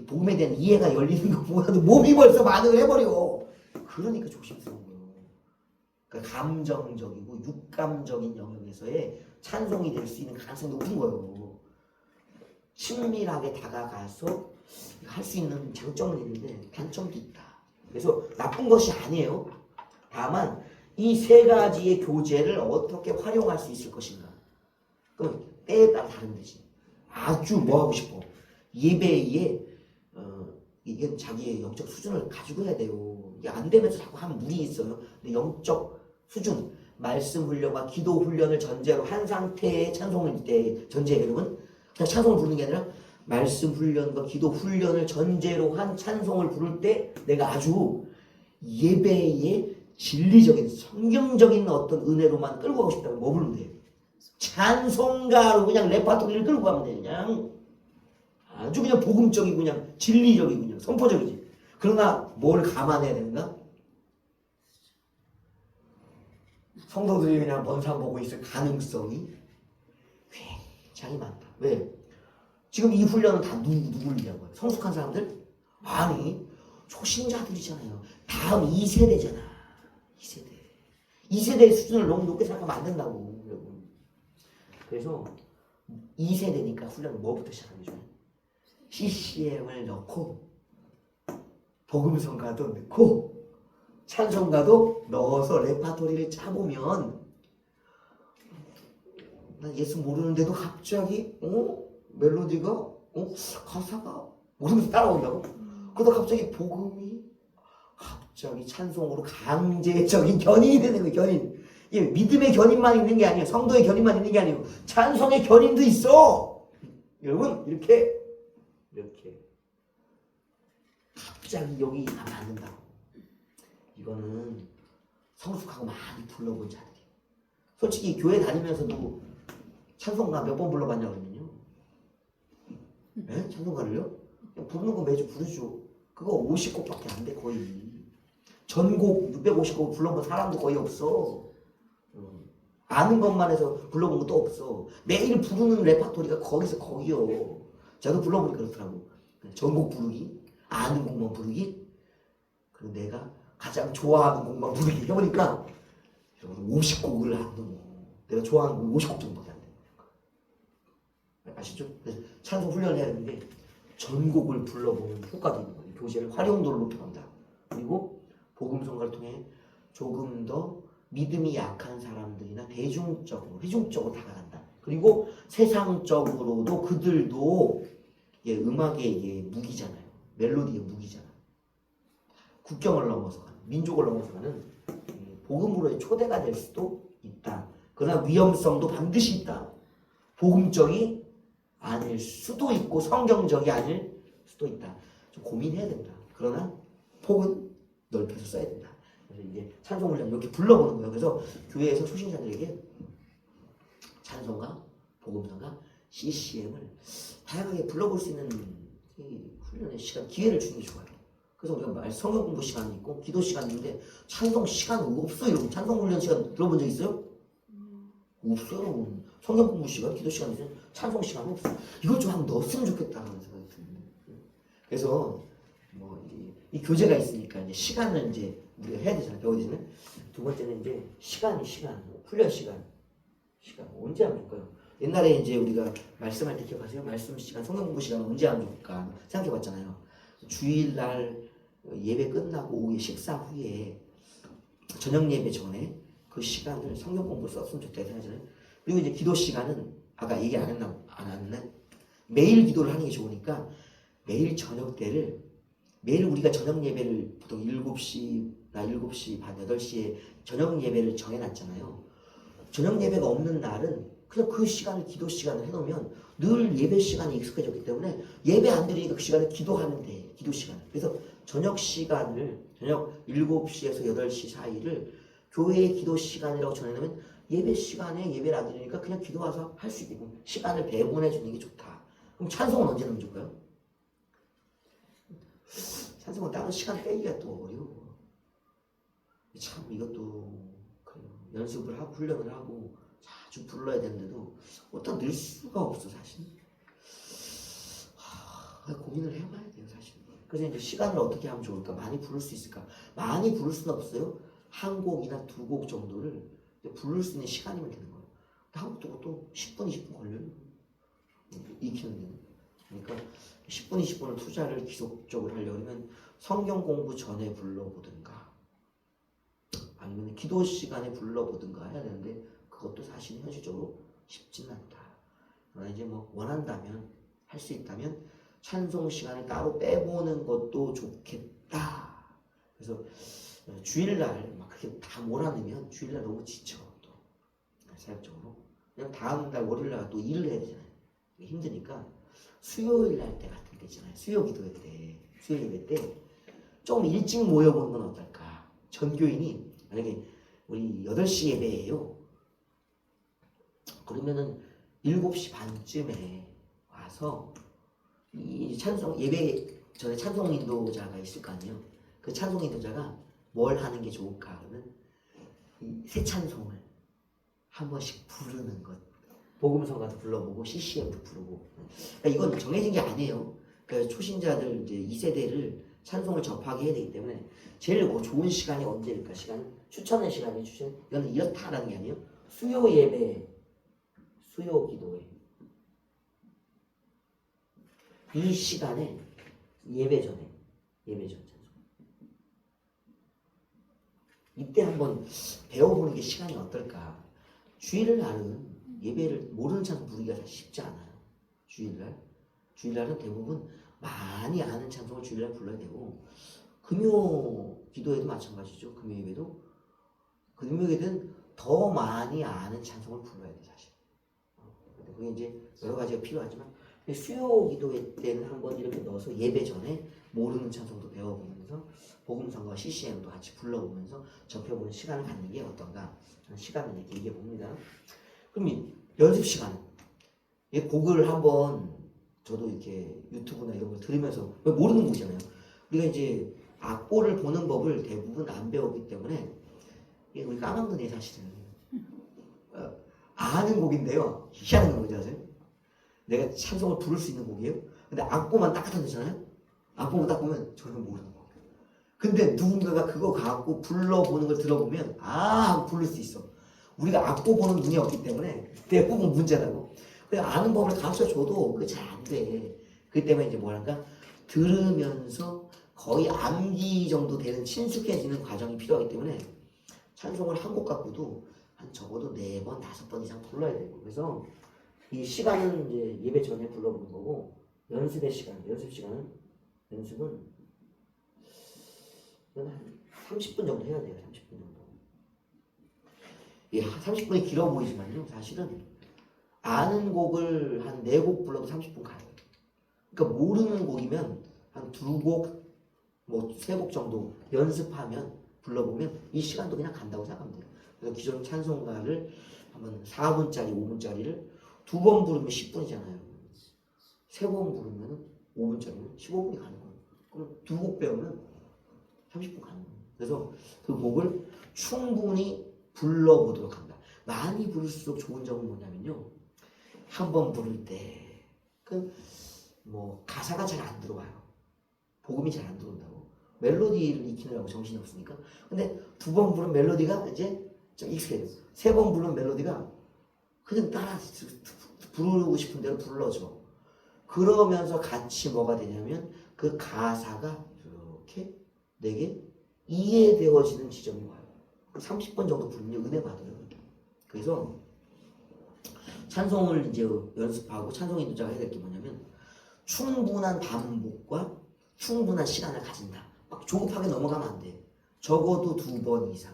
복음에 대한 이해가 열리는 것보다도 몸이 벌써 반응을 해버려. 그러니까 조심스러운 거예요. 그러니까 감정적이고 육감적인 영역에서의 찬송이 될 수 있는 가능성이 높은 거예요. 친밀하게 다가가서 할 수 있는 장점은 있는데 단점도 있다. 그래서 나쁜 것이 아니에요. 다만 이 세 가지의 교재를 어떻게 활용할 수 있을 것인가. 그럼 때에 따라 다른 거지. 아주 뭐 하고 싶어. 예배에 이게 자기의 영적 수준을 가지고 해야 돼요. 이게 안 되면서 자꾸 하면 무리 있어요. 근데 영적 수준, 말씀 훈련과 기도 훈련을 전제로 한 상태의 찬송을 때 전제예요, 여러분. 그냥 찬송을 부르는 게 아니라 말씀 훈련과 기도 훈련을 전제로 한 찬송을 부를 때 내가 아주 예배의 진리적인 성경적인 어떤 은혜로만 끌고 가고 싶다면 뭐 부르면 돼요? 찬송가로 그냥 레파토리를 끌고 가면 돼요. 그냥 아주 그냥 복음적이고 그냥 진리적이고 그냥 선포적이지. 그러나 뭘 감안해야 되는가? 성도들이 그냥 먼 산 보고 있을 가능성이 굉장히 많다. 왜? 지금 이 훈련은 다 누구를 위한 거예요? 성숙한 사람들? 아니, 초신자들이잖아요. 다음 2세대잖아. 2세대의 수준을 너무 높게 생각하면 안 된다고, 여러분. 그래서 2세대니까 훈련을 뭐부터 시작하는 거죠? CCM을 넣고 복음성가도 넣고 찬송가도 넣어서 레파토리를 짜보면 난 예수 모르는데도 갑자기 멜로디가 가사가 모르면서 따라온다고? 그러다 갑자기 복음이 갑자기 찬송으로 강제적인 견인이 되는 거예요. 견인. 이게 믿음의 견인만 있는 게 아니에요. 성도의 견인만 있는 게 아니에요. 찬송의 견인도 있어. 여러분 이렇게 갑자기 여기 가면 안 된다고. 이거는 성숙하고 많이 불러본 자들이에요. 솔직히 교회 다니면서도 찬송가 몇 번 불러봤냐 그러면요. 네? 찬송가를요? 부르는 거 매주 부르죠. 그거 50곡밖에 안 돼 거의. 전곡 650곡 불러본 사람도 거의 없어. 아는 것만 해서 불러본 것도 없어. 매일 부르는 레파토리가 거기서 거기요. 저도 불러보니까 그렇더라고. 전곡 부르기, 아는 곡만 부르기, 그리고 내가 가장 좋아하는 곡만 부르기 해보니까 50곡을 안 넘어. 내가 좋아하는 곡 50곡 정도밖에 안 돼. 아시죠? 그래서 찬송 훈련을 해야 되는데 전곡을 불러보는 효과도 있는 거예요. 교재를 활용도를 높여간다. 그리고 복음성가를 통해 조금 더 믿음이 약한 사람들이나 회중적으로 다가간다. 그리고 세상적으로도 그들도 음악의 무기잖아요. 멜로디의 무기잖아요. 국경을 넘어서 가는, 민족을 넘어서 가는 복음으로의 초대가 될 수도 있다. 그러나 위험성도 반드시 있다. 복음적이 아닐 수도 있고 성경적이 아닐 수도 있다. 좀 고민해야 된다. 그러나 폭은 넓혀서 써야 된다. 그래서 이제 찬송 훈련 이렇게 불러보는 거예요. 그래서 교회에서 초신자들에게 찬송가, 복음성가, CCM을 다양하게 불러볼 수 있는 이 훈련의 시간, 기회를 주는 게 좋아요. 그래서 우리가 성경 공부 시간이 있고 기도 시간이 있는데 찬송 시간 없어요. 여러분 찬송 훈련 시간 들어본 적 있어요? 없어요. 여러분. 성경 공부 시간, 기도 시간 있으면 찬송 시간 없어요. 이걸 좀 한번 넣었으면 좋겠다는 생각이 듭니다. 그래서 이 교재가 있으니까 이제 시간을 이제 우리가 해야 되잖아요. 배워야 되잖아요. 두 번째는 이제 시간, 훈련 시간 언제 하면 좋을까요? 옛날에 이제 우리가 말씀할 때 기억하세요? 말씀 시간, 성경 공부 시간 언제 하면 좋을까 생각해봤잖아요. 주일날 예배 끝나고 오후에 식사 후에 저녁 예배 전에 그 시간을 성경 공부 썼으면 좋다 생각하잖아요. 그리고 이제 기도 시간은 아까 얘기 안 했나? 매일 기도를 하는 게 좋으니까 매일 저녁 때를 매일 우리가 저녁 예배를 보통 7시 반, 8시에 저녁 예배를 정해놨잖아요. 저녁 예배가 없는 날은 그냥 그 시간을 기도 시간을 해놓으면 늘 예배 시간에 익숙해졌기 때문에 예배 안 드리니까 그 시간에 기도하면 돼. 기도 시간. 그래서 저녁 시간을 저녁 7시에서 8시 사이를 교회의 기도 시간이라고 정해놓으면 예배 시간에 예배를 안 드리니까 그냥 기도 와서 할 수 있고 시간을 배분해 주는 게 좋다. 그럼 찬송은 언제 넣으면 좋을까요? 찬송은 따로 시간 빼기가 또 어려워. 참 이것도 그래요. 연습을 하고 훈련을 하고 자주 불러야 되는데도 어디다 넣을 수가 없어 사실. 고민을 해봐야 돼요 사실. 그래서 이제 시간을 어떻게 하면 좋을까? 많이 부를 수 있을까? 많이 부를 수는 없어요. 한 곡이나 두 곡 정도를 부를 수 있는 시간이면 되는 거예요. 한 곡도 10분, 20분 걸려요. 익히는 데는. 그러니까 10분, 20분을 투자를 지속적으로 하려면 성경 공부 전에 불러보든가 아니면 기도 시간에 불러보든가 해야 되는데 그것도 사실 현실적으로 쉽지는 않다. 그러나 이제 원한다면 할 수 있다면 찬송 시간을 따로 빼보는 것도 좋겠다. 그래서 주일날 막 그렇게 다 몰아넣으면 주일날 너무 지쳐 또 사역적으로. 그냥 다음 날 월요일날 또 일을 해야 되잖아요. 힘드니까 수요일 날 때 같은 때 있잖아요. 수요 기도회 때, 수요 예배 때 좀 일찍 모여보는 건 어떨까? 전교인이 만약에 우리 8시 예배예요. 그러면은 7시 반쯤에 와서 이 찬송 예배 전에 찬송 인도자가 있을 거 아니에요. 그 찬송 인도자가 뭘 하는 게 좋을까? 그러면 이 새 찬송을 한 번씩 부르는 것. 복음성가도 불러보고 CCM도 부르고. 그러니까 이건 정해진 게 아니에요. 그러니까 초신자들 이제 2세대를 찬송을 접하게 해야 되기 때문에 제일 좋은 시간이 언제일까? 시간 추천의 시간이 이거는 이렇다라는 게 아니에요. 수요 예배, 수요 기도회 이 시간에 예배 전 찬송 이때 한번 배워보는 게 시간이 어떨까? 주일날은 예배를 모르는 찬송 부르기가 사실 쉽지 않아요. 주일날은 대부분 많이 아는 찬송을 주일날 불러야 되고 금요 기도회도 마찬가지죠. 금요 예배도 금요 예배는 더 많이 아는 찬송을 불러야 돼 사실. 그게 이제 여러 가지가 필요하지만 수요 기도회 때는 한번 이렇게 넣어서 예배 전에 모르는 찬송도 배워보면서 복음성과 CCM도 같이 불러보면서 접해보는 시간을 갖는 게 어떤가 하는 시간을 이렇게 얘기해 봅니다. 그럼 이 연습 시간, 이 곡을 한번 저도 이렇게 유튜브나 이런 걸 들으면서 모르는 곡이잖아요. 우리가 이제 악보를 보는 법을 대부분 안 배우기 때문에 이게 우리 까망드네 사실은. 아는 곡인데요. 희한한 건 뭔지 아세요? 내가 찬송을 부를 수 있는 곡이에요. 근데 악보만 딱 갖다 놓잖아요. 악보만 딱 보면 저는 모르는 곡. 근데 누군가가 그거 갖고 불러보는 걸 들어보면 하고 부를 수 있어. 우리가 악보 보는 눈이 없기 때문에 대부분 문제라고. 아는 법을 가르쳐줘도 그게 잘 안 돼. 그렇기 때문에 이제 뭐랄까 들으면서 거의 암기 정도 되는 친숙해지는 과정이 필요하기 때문에 찬송을 한 곡 갖고도 한 적어도 4번, 5번 이상 불러야 되고. 그래서 이 시간은 이제 예배 전에 불러보는 거고 연습 시간은 연습은 한 30분 정도 해야 돼요. 30분 정도. 예, 30분이 길어 보이지만요. 사실은 아는 곡을 한 4곡 불러도 30분 가요. 그러니까 모르는 곡이면 한 2곡, 3곡 정도 연습하면 불러보면 이 시간도 그냥 간다고 생각하면 돼요. 그래서 기존 찬송가를 한번 4분짜리, 5분짜리를 두 번 부르면 10분이잖아요. 세 번 부르면 5분짜리면 15분이 가는 거예요. 그럼 두 곡 배우면 30분 가는 거예요. 그래서 그 곡을 충분히 불러보도록 한다. 많이 부를수록 좋은 점은 뭐냐면요. 한 번 부를 때 뭐 가사가 잘 안 들어와요. 복음이 잘 안 들어온다고. 멜로디를 익히느라고 정신이 없으니까. 근데 두 번 부른 멜로디가 이제 좀 익숙해져. 세 번 부른 멜로디가 그냥 따라 부르고 싶은 대로 불러줘. 그러면서 같이 뭐가 되냐면 그 가사가 이렇게 내게 이해되어지는 지점이 와요. 30번 정도 부르면 은혜 받아요. 그래서 찬송을 이제 연습하고 찬송 인도자가 해야 될 게 뭐냐면 충분한 반복과 충분한 시간을 가진다. 막 조급하게 넘어가면 안 돼. 적어도 2번 이상.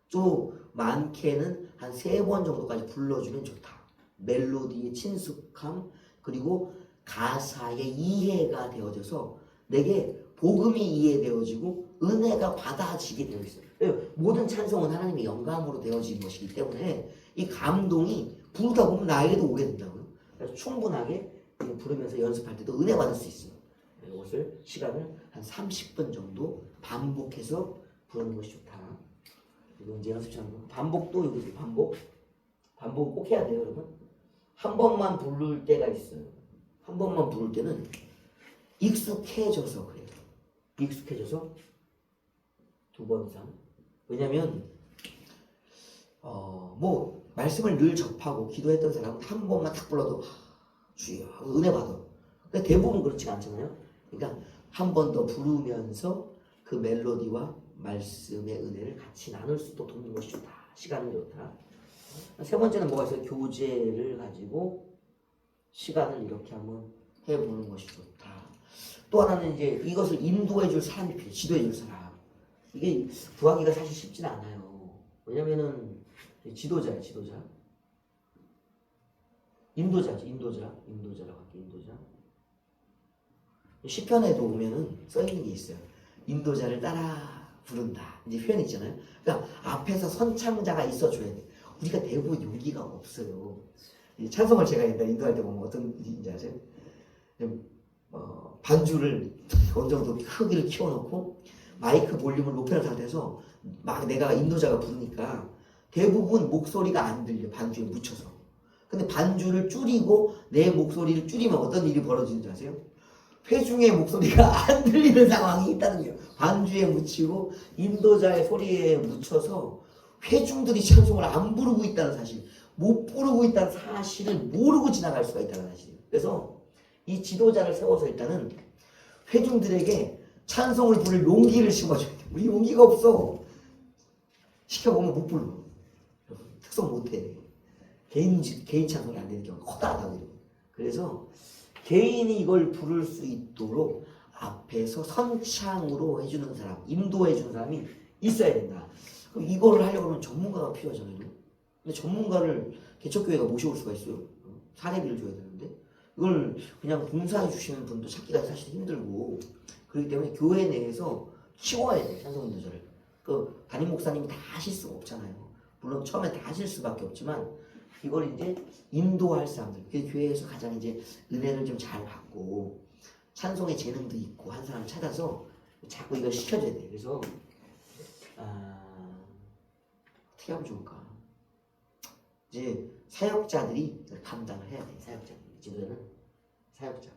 좀 많게는 한 3번 정도까지 불러주면 좋다. 멜로디의 친숙함 그리고 가사의 이해가 되어져서 내게 복음이 이해되어지고 은혜가 받아지게 되어 있어요. 모든 찬송은 하나님의 영감으로 되어진 것이기 때문에 이 감동이 부르다 보면 나에게도 오게 된다고요. 그래서 충분하게 부르면서 연습할 때도 은혜 받을 수 있어요. 이것을 시간을 한 30분 정도 반복해서 부르는 것이 좋다. 그리고 이제 연습처럼 반복도 여기서 반복 꼭 해야 돼요, 여러분. 한 번만 부를 때가 있어요. 한 번만 부를 때는 익숙해져서 그래요. 익숙해져서 2번 이상. 왜냐면 뭐 말씀을 늘 접하고 기도했던 사람은 한 번만 딱 불러도 주여 은혜 받아. 근데 대부분 그렇지 않잖아요. 그러니까 한 번 더 부르면서 그 멜로디와 말씀의 은혜를 같이 나눌 수도 돕는 것이 좋다. 시간은 좋다. 세 번째는 뭐가 있어요? 교제를 가지고 시간을 이렇게 한번 해보는 것이 좋다. 또 하나는 이제 이것을 인도해 줄 사람이 필요해요. 지도해 줄 사람. 이게 구하기가 사실 쉽진 않아요. 왜냐면은 지도자예요, 지도자. 인도라고 할게요, 인도자. 시편에도 보면은 써 있는 게 있어요. 인도자를 따라 부른다. 이제 표현이 있잖아요. 그러니까 앞에서 선창자가 있어줘야 돼. 우리가 대부분 용기가 없어요. 찬송을 제가 옛날에 인도할 때 보면 어떤 일인지 아세요? 반주를 어느 정도 크기를 키워놓고 마이크 볼륨을 높여놓은 상태에서 막 내가 인도자가 부르니까 대부분 목소리가 안 들려. 반주에 묻혀서. 근데 반주를 줄이고 내 목소리를 줄이면 어떤 일이 벌어지는지 아세요? 회중의 목소리가 안 들리는 상황이 있다는 거예요. 반주에 묻히고 인도자의 소리에 묻혀서 회중들이 찬송을 안 부르고 있다는 사실, 못 부르고 있다는 사실을 모르고 지나갈 수가 있다는 사실이에요. 그래서 이 지도자를 세워서 일단은 회중들에게 찬송을 부를 용기를 심어줘야 돼요. 우리 용기가 없어. 시켜보면 못 불러. 특성 못해. 개인 찬송이 안 되는 경우가 커다하다고. 그래서 개인이 이걸 부를 수 있도록 앞에서 선창으로 해주는 사람, 인도해주는 사람이 있어야 된다. 그럼 이거를 하려고 하면 전문가가 필요하잖아요. 근데 전문가를 개척교회가 모셔올 수가 있어요. 사례비를 줘야 되는데 이걸 그냥 봉사해 주시는 분도 찾기가 사실 힘들고 그렇기 때문에 교회 내에서 키워야 돼. 찬송 인도자를. 그 담임 목사님이 다 하실 수가 없잖아요. 물론 처음에 다 하실 수밖에 없지만 이걸 이제 인도할 사람들, 그 교회에서 가장 이제 은혜를 좀 잘 받고 찬송의 재능도 있고 한 사람을 찾아서 자꾸 이걸 시켜줘야 돼. 그래서 어떻게 하면 좋을까? 이제 사역자들이 감당을 해야 돼. 사역자들, 지도자는 사역자.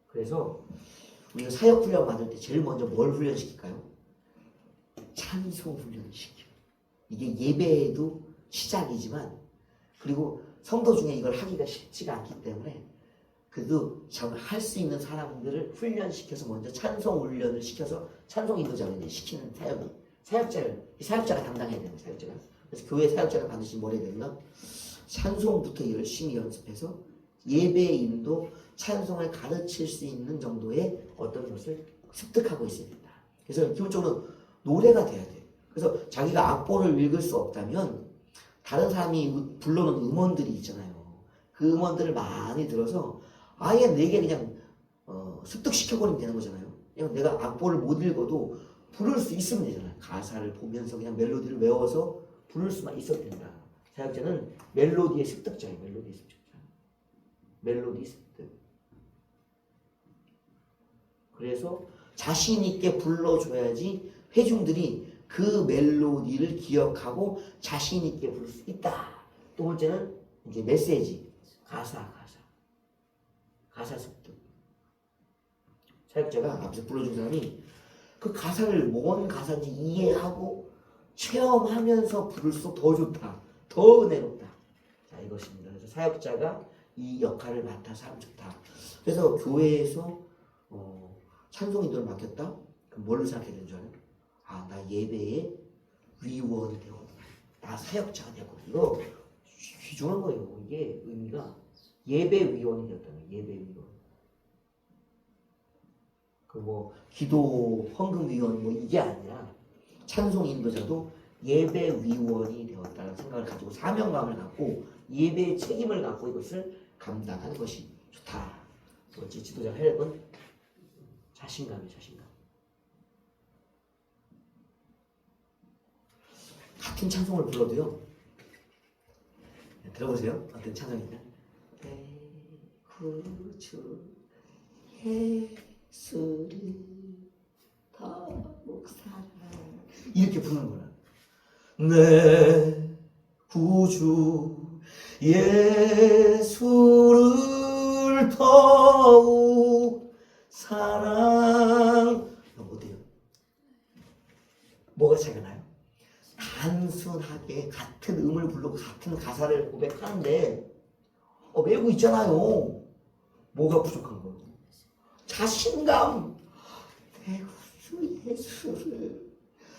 그래서 우리가 사역 훈련 받을 때 제일 먼저 뭘 훈련시킬까요? 찬송 훈련을 시켜. 이게 예배에도 시작이지만 그리고 성도 중에 이걸 하기가 쉽지가 않기 때문에 그래도 할 수 있는 사람들을 훈련시켜서 먼저 찬송 훈련을 시켜서 찬송 인도자를 시키는 사역자가 담당해야 되는 사역자가. 그래서 교회 사역자가 반드시 뭘 해야 되는가? 찬송부터 열심히 연습해서 예배 인도 찬송을 가르칠 수 있는 정도의 어떤 것을 습득하고 있어야 된다. 그래서 기본적으로 노래가 돼야 돼. 그래서 자기가 악보를 읽을 수 없다면 다른 사람이 불러놓은 음원들이 있잖아요. 그 음원들을 많이 들어서 아예 내게 그냥 습득시켜버리면 되는 거잖아요. 그냥 내가 악보를 못 읽어도 부를 수 있으면 되잖아. 가사를 보면서 그냥 멜로디를 외워서 부를 수만 있어도 된다. 사역자는 멜로디의 습득자예요. 멜로디의 습득자. 멜로디 습득. 그래서 자신 있게 불러줘야지 회중들이 그 멜로디를 기억하고 자신 있게 부를 수 있다. 두 번째는 이제 메시지, 가사 습득. 사역자가 앞에서 불러준 사람이 그 가사를 뭔 가사인지 이해하고 체험하면서 부를수록 더 좋다, 더 은혜롭다. 자, 이것입니다. 그래서 사역자가 이 역할을 맡아서 하면 좋다. 그래서 교회에서 찬송 인도를 맡겼다? 그럼 뭘로 생각해야 되는 줄 알아요? 아, 나 예배의 위원이 되거든. 나 사역자가 되거든. 이거 귀중한 거예요. 이게 의미가 예배 위원이 되었다는 거예요. 예배 위원. 그 뭐 기도 헌금 위원 뭐 이게 아니라 찬송 인도자도 예배 위원이 되었다는 생각을 가지고 사명감을 갖고 예배의 책임을 갖고 이것을 감당하는 것이 좋다. 두 번째 지도자가 해야 할 건 자신감이에요. 자신감. 같은 찬송을 불러도요. 들어보세요. 어떤 찬송이냐? 내 구주 예수를 더욱 사랑 이렇게 부르는 거야. 내 구주 예수를 더욱 사랑. 어때요? 뭐가 차이가 나요? 단순하게 같은 음을 부르고 같은 가사를 고백하는데 외우고 있잖아요. 뭐가 부족한 거예요? 자신감.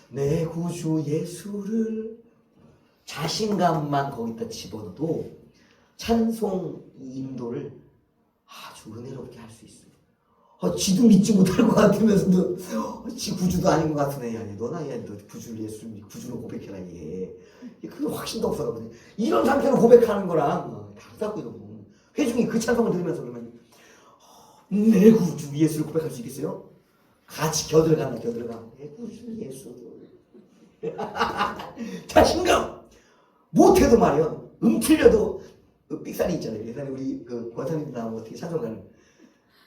내 구주 예수를 자신감만 거기다 집어넣어도 찬송 인도를 아주 은혜롭게 할 수 있어요. 지도 믿지 못할 것 같으면서도 지 구주도 아닌 것 같은 애야. 너나 너 구주를 예수 구주로 고백해라 얘. 그게 확신도 없어가거든. 이런 상태로 고백하는 거랑 다르다고 이러고 회중이 그 찬송을 들으면서 그러면 내 구주 예수를 고백할 수 있겠어요? 같이 겨들어간다. 내 구주 예수를 자신감. 못해도 말이야. 틀려도 삑사리 있잖아요. 예전에 우리 그 권사님들 나오면 어떻게 찬송가를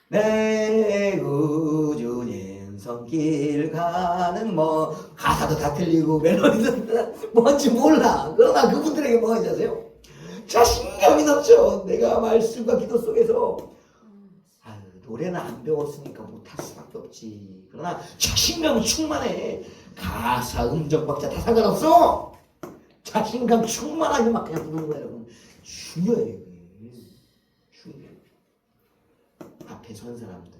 내 구주님 손길 가는 뭐 가사도 다 틀리고 멜로디도 뭔지 몰라. 그러나 그분들에게 뭐가 있지 아세요? 자신감이 넘쳐. 내가 말씀과 기도 속에서 노래는 안 배웠으니까 못할 수밖에 없지. 그러나 자신감 충만해. 가사, 음정, 박자 다 상관없어. 자신감 충만하게 막 그냥 부르는 거야. 여러분. 중요해요. 중요해요. 앞에 선 사람들,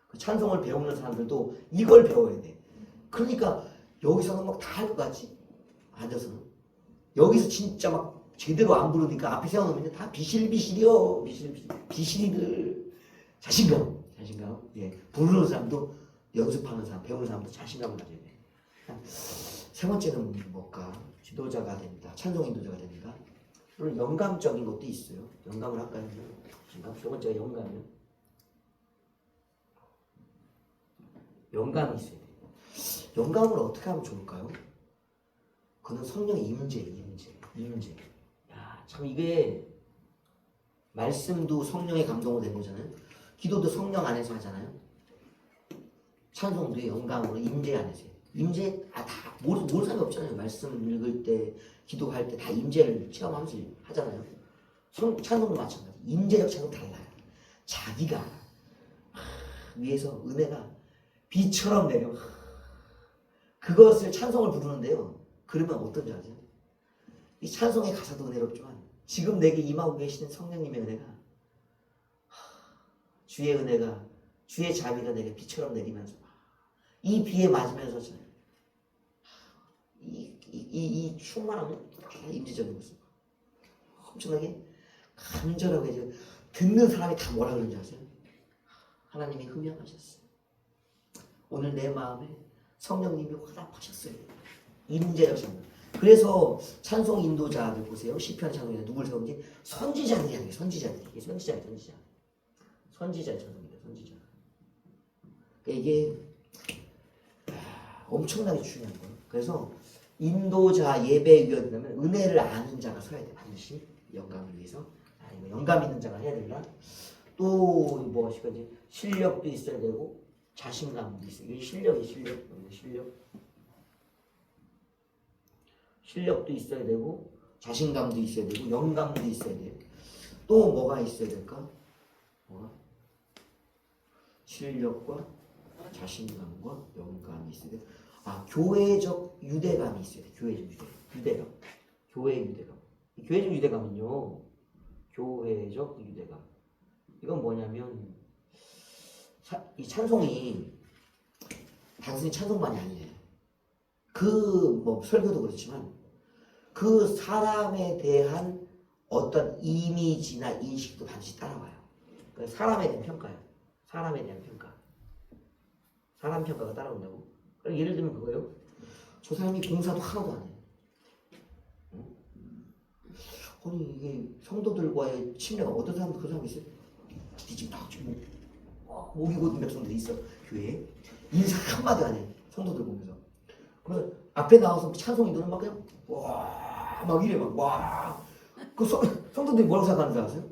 그 찬송을 배우는 사람들도 이걸 배워야 돼. 그러니까 여기서는 막 다 할 것 같지? 앉아서는. 여기서 진짜 막 제대로 안 부르니까 앞에 세워놓으면 다 비실비실이요. 비실이들. 자신감. 예. 부르는 사람도 연습하는 사람, 배우는 사람도 자신감을 가져야 돼. 세 번째는 뭘까? 지도자가 됩니다. 찬송 인도자가 됩니다. 물론 영감적인 것도 있어요. 영감을 할까요? 세 번째가 영감이요. 영감이 있어야 돼요. 영감을 어떻게 하면 좋을까요? 그는 성령의 임재. 야, 참 이게 말씀도 성령의 감동으로 된 거잖아요. 기도도 성령 안에서 하잖아요. 찬송도 영감으로 임재 안에서 해요. 임재 뭘 상관이 없잖아요. 말씀 읽을 때, 기도할 때 다 임재를 체험하면서 하잖아요. 찬송도 마찬가지. 임재적 찬송 달라요. 자기가 위에서 은혜가 비처럼 내려. 그것을 찬송을 부르는데요. 그러면 어떤지 아세요? 이 찬송의 가사도 은혜롭지만 지금 내게 임하고 계시는 성령님의 은혜가 주의 은혜가 주의 자비가 내게 비처럼 내리면서 이 비에 맞으면서 이 충만함은 임재적인 모습. 엄청나게 간절하게 이제 듣는 사람이 다 뭐라 그러는지 아세요? 하나님이 흠양하셨어요. 오늘 내 마음에 성령님이 화답하셨어요. 임재적 찬송. 그래서 찬송 인도자들 보세요. 시편 찬송에 누굴 세운지 선지자들이 하는 게 선지자들이. 이게 선지자의 찬송입니다. 선지자. 그러니까 이게 엄청나게 중요한 거예요. 그래서 인도자 예배위원이라면 은혜를 아는 자가 서야 돼. 반드시 영감을 위해서. 이거 영감 있는 자가 해야 된다. 또 무엇이 건지 실력도 있어야 되고 자신감도 있어요. 이게 실력도 있어야 되고 자신감도 있어야 되고 영감도 있어야 돼요. 또 뭐가 있어야 될까? 뭐가? 실력과 자신감과 영감이 있어야 돼. 교회적 유대감이 있어야 돼. 유대감. 교회 유대감. 교회적 유대감은요. 교회적 유대감. 이건 뭐냐면 이 찬송이 단순히 찬송만이 아니에요. 뭐 설교도 그렇지만 그 사람에 대한 어떤 이미지나 인식도 반드시 따라와요. 그러니까 사람에 대한 평가예요. 사람에 대한 평가. 사람 평가가 따라온다고. 예를 들면 그거예요. 저 사람이 봉사도 하나도 안 해요. 아니 이게 성도들과의 친밀감 어떤 사람 그 사람이 있어요? 뒤집 다 지금 목이 곧은 백성들이 있어 교회에 인사 한마디 안 해. 성도들 보면서. 그래서 앞에 나와서 찬송이들은 막 그냥 막 이래 그 성도들이 뭐라고 생각하는 줄 아세요?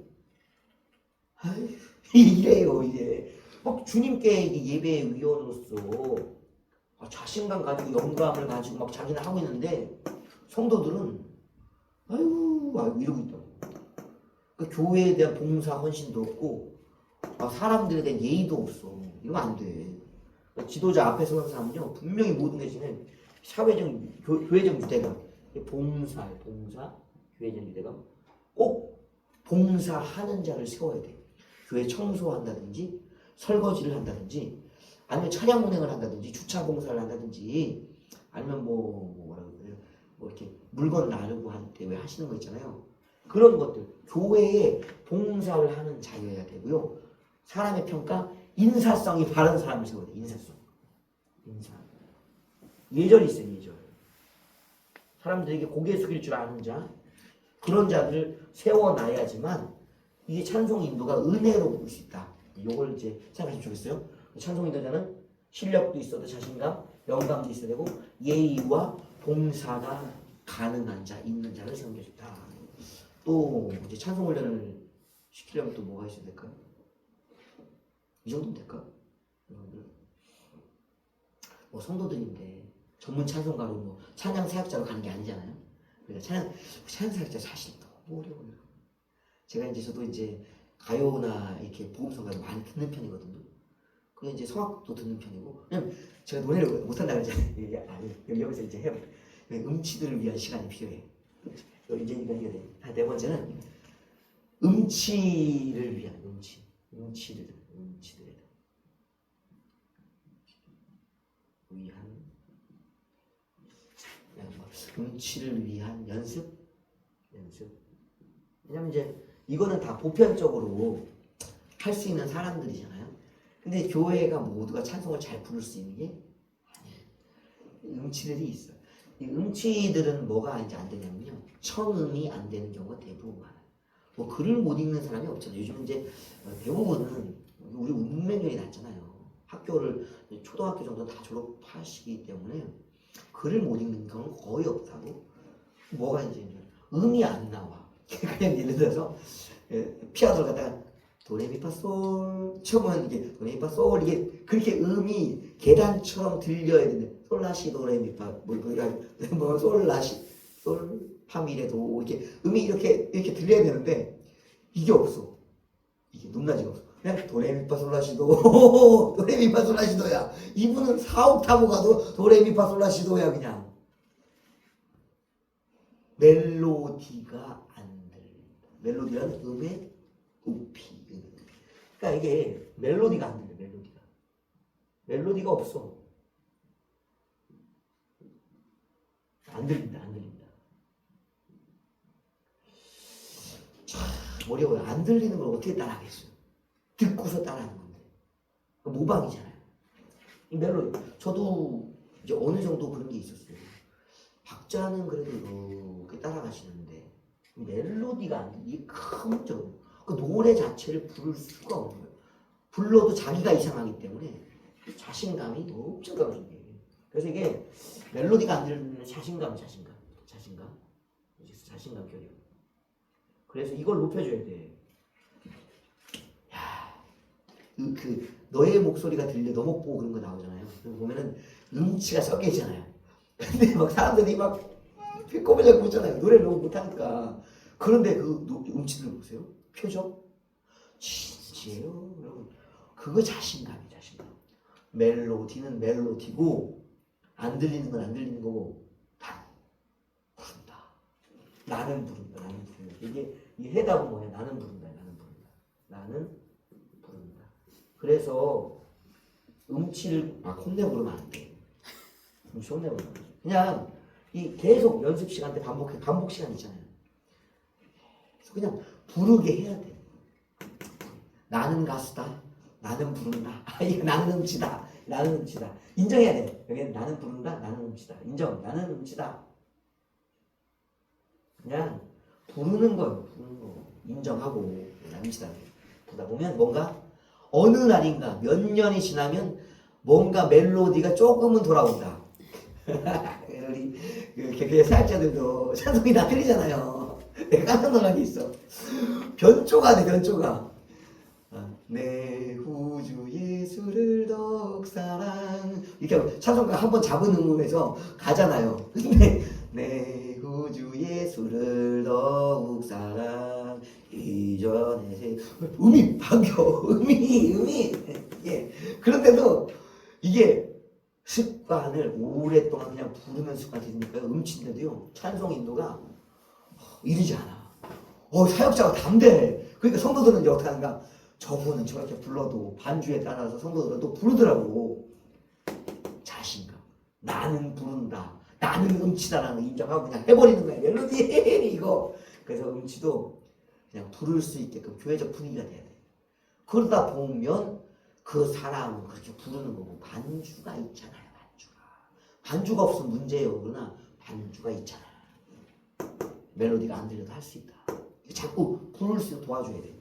아유 이래요 이래. 막 주님께 예배 위원으로서 자신감 가지고 영감을 가지고 막 자기는 하고 있는데 성도들은 아유 이러고 있다고. 그 교회에 대한 봉사 헌신도 없고 사람들에 대한 예의도 없어. 이러면 안 돼. 지도자 앞에 서는 사람은요 분명히 모든 대신에 사회적 교회적 유대감, 봉사, 교회적 유대감 꼭 봉사하는 자를 세워야 돼. 교회 청소한다든지 설거지를 한다든지 아니면 차량 운행을 한다든지 주차 공사를 한다든지 아니면 뭐라고 그래요? 이렇게 물건 나르고 할 때 왜 하시는 거 있잖아요. 그런 것들 교회에 봉사를 하는 자여야 되고요. 사람의 평가 인사성이 바른 사람을 세워야 돼. 인사 예절이 있어요. 예절. 사람들에게 고개 숙일 줄 아는 자 그런 자들을 세워놔야지만 이게 찬송 인도가 은혜로 볼 수 있다. 이걸 이제 생각하시면 좋겠어요. 찬송 인도자는 실력도 있어도 자신감, 영감도 있어야 되고 예의와 봉사가 가능한 자, 있는 자를 세우는 게 좋다. 또 이제 찬송 훈련을 시키려면 또 뭐가 있어야 될까요? 이 정도면 될까? 성도들인데 전문 찬송가로 찬양 사역자로 가는 게 아니잖아요. 그러니까 찬양 사역자 사실 너무 어려워요. 제가 이제 저도 이제 가요나 이렇게 복음성가를 많이 듣는 편이거든요. 그냥 이제 성악도 듣는 편이고, 왜냐면 제가 노래를 못한다 그러잖아요. 여기서 이제 해요. 음치들을 위한 시간이 필요해. 이제 이거 해야 돼. 네 번째는 음치를 위한 음치들에 음치를 위한 연습. 왜냐면 이제 이거는 다 보편적으로 할 수 있는 사람들이잖아요. 근데 교회가 모두가 찬송을 잘 부를 수 있는 게 아니에요. 음치들이 있어요. 이 음치들은 뭐가 이제 안 되냐면요. 청음이 안 되는 경우가 대부분 많아요. 글을 못 읽는 사람이 없잖아요. 요즘 이제 대부분은 우리 운명열이 났잖아요. 학교를 초등학교 정도 다 졸업하시기 때문에 글을 못 읽는 경우는 거의 없다고. 뭐가 이제 음이 안 나와. 그냥 예를 들어서 피아노를 갖다가 도레미파솔 처음은 이게 도레미파솔 이게 그렇게 음이 계단처럼 들려야 되는데 솔라시 도레미파 솔라시 솔파미레도 이렇게 음이 이렇게 들려야 되는데 이게 없어. 이게 높낮이가 없어. 그냥 도레미파솔라시도 도레미파솔라시도야. 이분은 4옥타브 가도 도레미파솔라시도야. 그냥 멜로디가 안 들려. 멜로디라는 음의 높이. 그러니까 이게 멜로디가 안 들려. 멜로디가 없어. 안 들린다. 참 어려워요. 안 들리는 걸 어떻게 따라하겠어요? 듣고서 따라하는 건데. 모방이잖아요. 이 멜로디. 저도 이제 어느 정도 그런 게 있었어요. 박자는 그래도 이렇게 따라가시는데 멜로디가 안 돼. 이게 큰 문제거든요. 그 노래 자체를 부를 수가 없는 거예요. 불러도 자기가 이상하기 때문에 자신감이 엄청 떨어진 거예요. 그래서 이게 멜로디가 안 들리면 자신감 결이요. 그래서 이걸 높여줘야 돼. 야, 너의 목소리가 들려 너목보고 그런 거 나오잖아요. 그럼 보면은 음치가 섞여 있잖아요. 근데 막 사람들이 막 배꼽을 잡고 있잖아요. 노래를 너무 못하니까. 그런데 그 음치들 보세요. 표정 진지해요. 여러분 그거 자신감. 멜로디는 멜로디고 안 들리는 건 안 들리는 거고 나는 부른다. 이게 해답은 뭐야? 나는 부른다. 그래서 음치를 혼내 부르면 안 돼. 음치 혼내 부르면 안 돼. 그냥 이 계속 연습 시간 때 반복 시간 있잖아요. 그래서 그냥 부르게 해야 돼. 나는 가수다. 나는 부른다. 나는 음치다. 인정해야 돼. 여기는 나는 부른다. 나는 음치다. 인정. 나는 음치다. 그냥 부르는 거 인정하고 남치다. 보다 보면 뭔가 어느 날인가 몇 년이 지나면 뭔가 멜로디가 조금은 돌아온다. 우리 개그의 사역자들도 찬송이 다 틀리잖아요. 내가 깜짝 놀란 게 있어. 변조가 돼. 내 구주 예수를 더욱 사랑 이렇게 찬송가 한번 잡은 음음에서 가잖아요. 근데 내 구주 예수를 더욱 사랑 이전에 음이 바뀌어. 음이 예. 그런데도 이게 습관을 오랫동안 그냥 부르는 습관이 되니까 음치인데도요 찬송 인도가 이르지 않아. 사역자가 담대해. 그러니까 성도들은 이제 어떻게 하는가? 저분은 저렇게 불러도 반주에 따라서 성도들은 또 부르더라고. 자신감. 나는 부른다. 나는 음치다라는 걸 인정하고 그냥 해버리는 거야. 멜로디 이거. 그래서 음치도 그냥 부를 수 있게끔 교회적 분위기가 돼야 돼. 그러다 보면 그 사람은 그렇게 부르는 거고 반주가 있잖아요. 반주가 없으면 문제예요. 그러나 반주가 있잖아. 멜로디가 안 들려도 할 수 있다. 자꾸 부를 수 있도록 도와줘야 돼.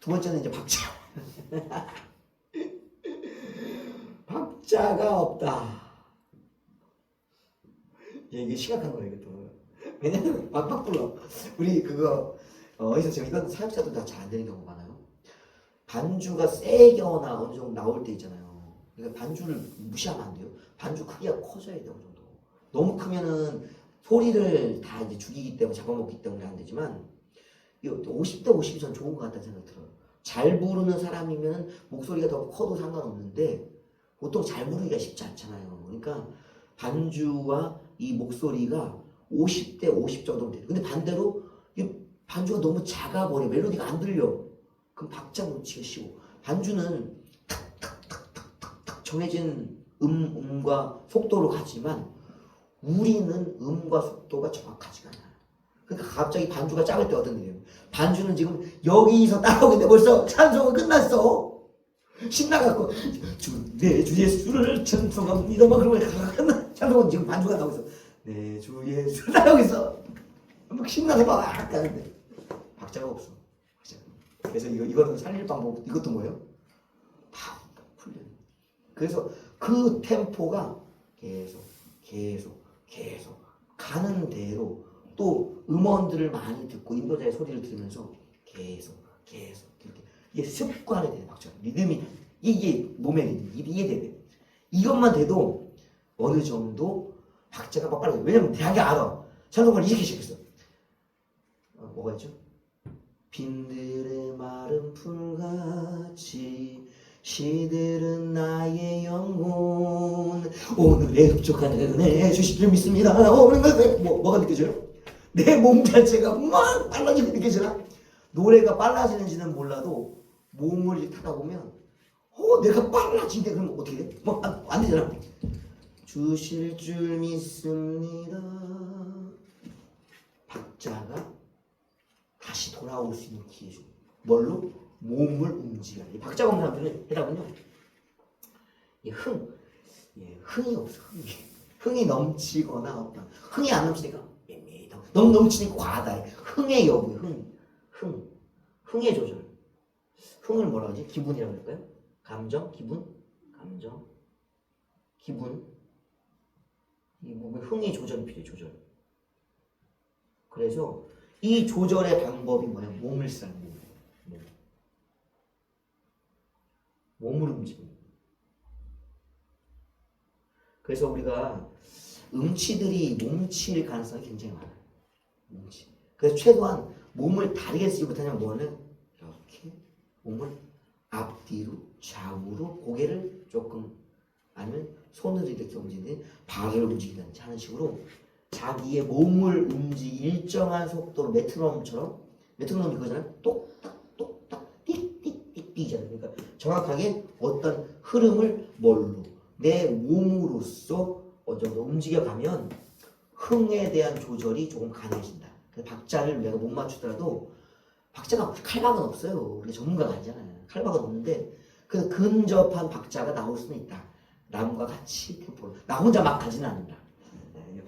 두 번째는 이제 박자. 박자가 없다. 이게 심각한 거예요, 이것도. 왜냐면 막막 불러. 우리 그거 어디서 지금 이건 사역자도 다 잘 안 되는 경우가 많아요. 반주가 세거나 어느 정도 나올 때 있잖아요. 그러니까 반주를 무시하면 안 돼요. 반주 크기가 커져야 돼요, 어느 정도. 너무 크면은 소리를 다 이제 죽이기 때문에 잡아먹기 때문에 안 되지만 50대 50이 전 좋은 것 같다는 생각이 들어요. 잘 부르는 사람이면 목소리가 더 커도 상관없는데 보통 잘 부르기가 쉽지 않잖아요. 그러니까 반주와 이 목소리가 50대 50 정도면 돼요. 근데 반대로 이 반주가 너무 작아버려. 멜로디가 안 들려. 그럼 박자 놓치기 쉬워. 반주는 탁탁탁탁탁 정해진 음과 속도로 가지만 우리는 음과 속도가 정확하지가 않아요. 그러니까 갑자기 반주가 작을 때 어떤 일이에요? 반주는 지금 여기서 따라오고 있는데 벌써 찬송은 끝났어. 신나갖고 내 주 예수를 찬송합니다 막 그러고 찬송은 지금 반주가 나오고 있어. 내 주 예수를 따라오고 있어. 막 신나서 막 가는데 박자가 없어. 그래서 이거는 살릴 방법. 이것도 뭐예요? 다 훈련. 그래서 그 템포가 계속 가는 대로 또 음원들을 많이 듣고 인도자의 소리를 들으면서 계속 이렇게 이게 습관이 돼요. 박자 리듬이 이게 몸의 리듬 이게 돼요. 이것만 돼도 어느 정도 박자가 막 빨라요. 왜냐면 대학이 알아. 찬송가를 이렇게 시작했어. 뭐가 있죠? 빈들의 마른 풀같이 시들은 나의 영혼 오늘의 흡족한 은혜 주실 줄 믿습니다. 뭐가 느껴져요? 내 몸 자체가 막 빨라지는 게 느껴지나? 노래가 빨라지는지는 몰라도 몸을 타다 보면 내가 빨라지네. 그럼 어떻게 돼? 막 안 되잖아. 주실 줄 믿습니다. 박자가 다시 돌아올 수 있는 기회 중 뭘로? 몸을 움직여야 돼. 박자가 없는 사람들은 해답은요. 흥이 없어. 흥이 넘치거나 없다. 흥이 안 넘치니까 너무 넘치니까 과하다. 흥의 여부, 흥의 조절. 흥을 뭐라 하지? 기분이라고 할까요? 감정, 기분, 감정, 기분, 이 몸의 흥이 조절이 필요해. 조절. 그래서 이 조절의 방법이 뭐야? 몸을 쓰는 몸. 몸을 움직이는. 그래서 우리가 음치들이 몸치일 가능성이 굉장히 많아요. 몸치. 그래서 최소한 몸을 다르게 쓰지 못하냐면 뭐는 이렇게 몸을 앞뒤로 좌우로 고개를 조금 아니면 손을 이렇게 움직이는 발을 움직이든지 하는 식으로 자기의 몸을 일정한 속도로 메트로놈처럼 메트로놈이 그거잖아요. 똑딱 똑딱 띡띡띡 띠잖아요. 그러니까 정확하게 어떤 흐름을 뭘로 내 몸으로써 어느 정도 움직여가면 흥에 대한 조절이 조금 가능해진다. 박자를 내가 못 맞추더라도 박자가 칼박은 없어요. 우리가 전문가가 아니잖아요. 칼박은 없는데 그 근접한 박자가 나올 수는 있다. 남과 같이 템포로. 나 혼자 막 가지는 않는다.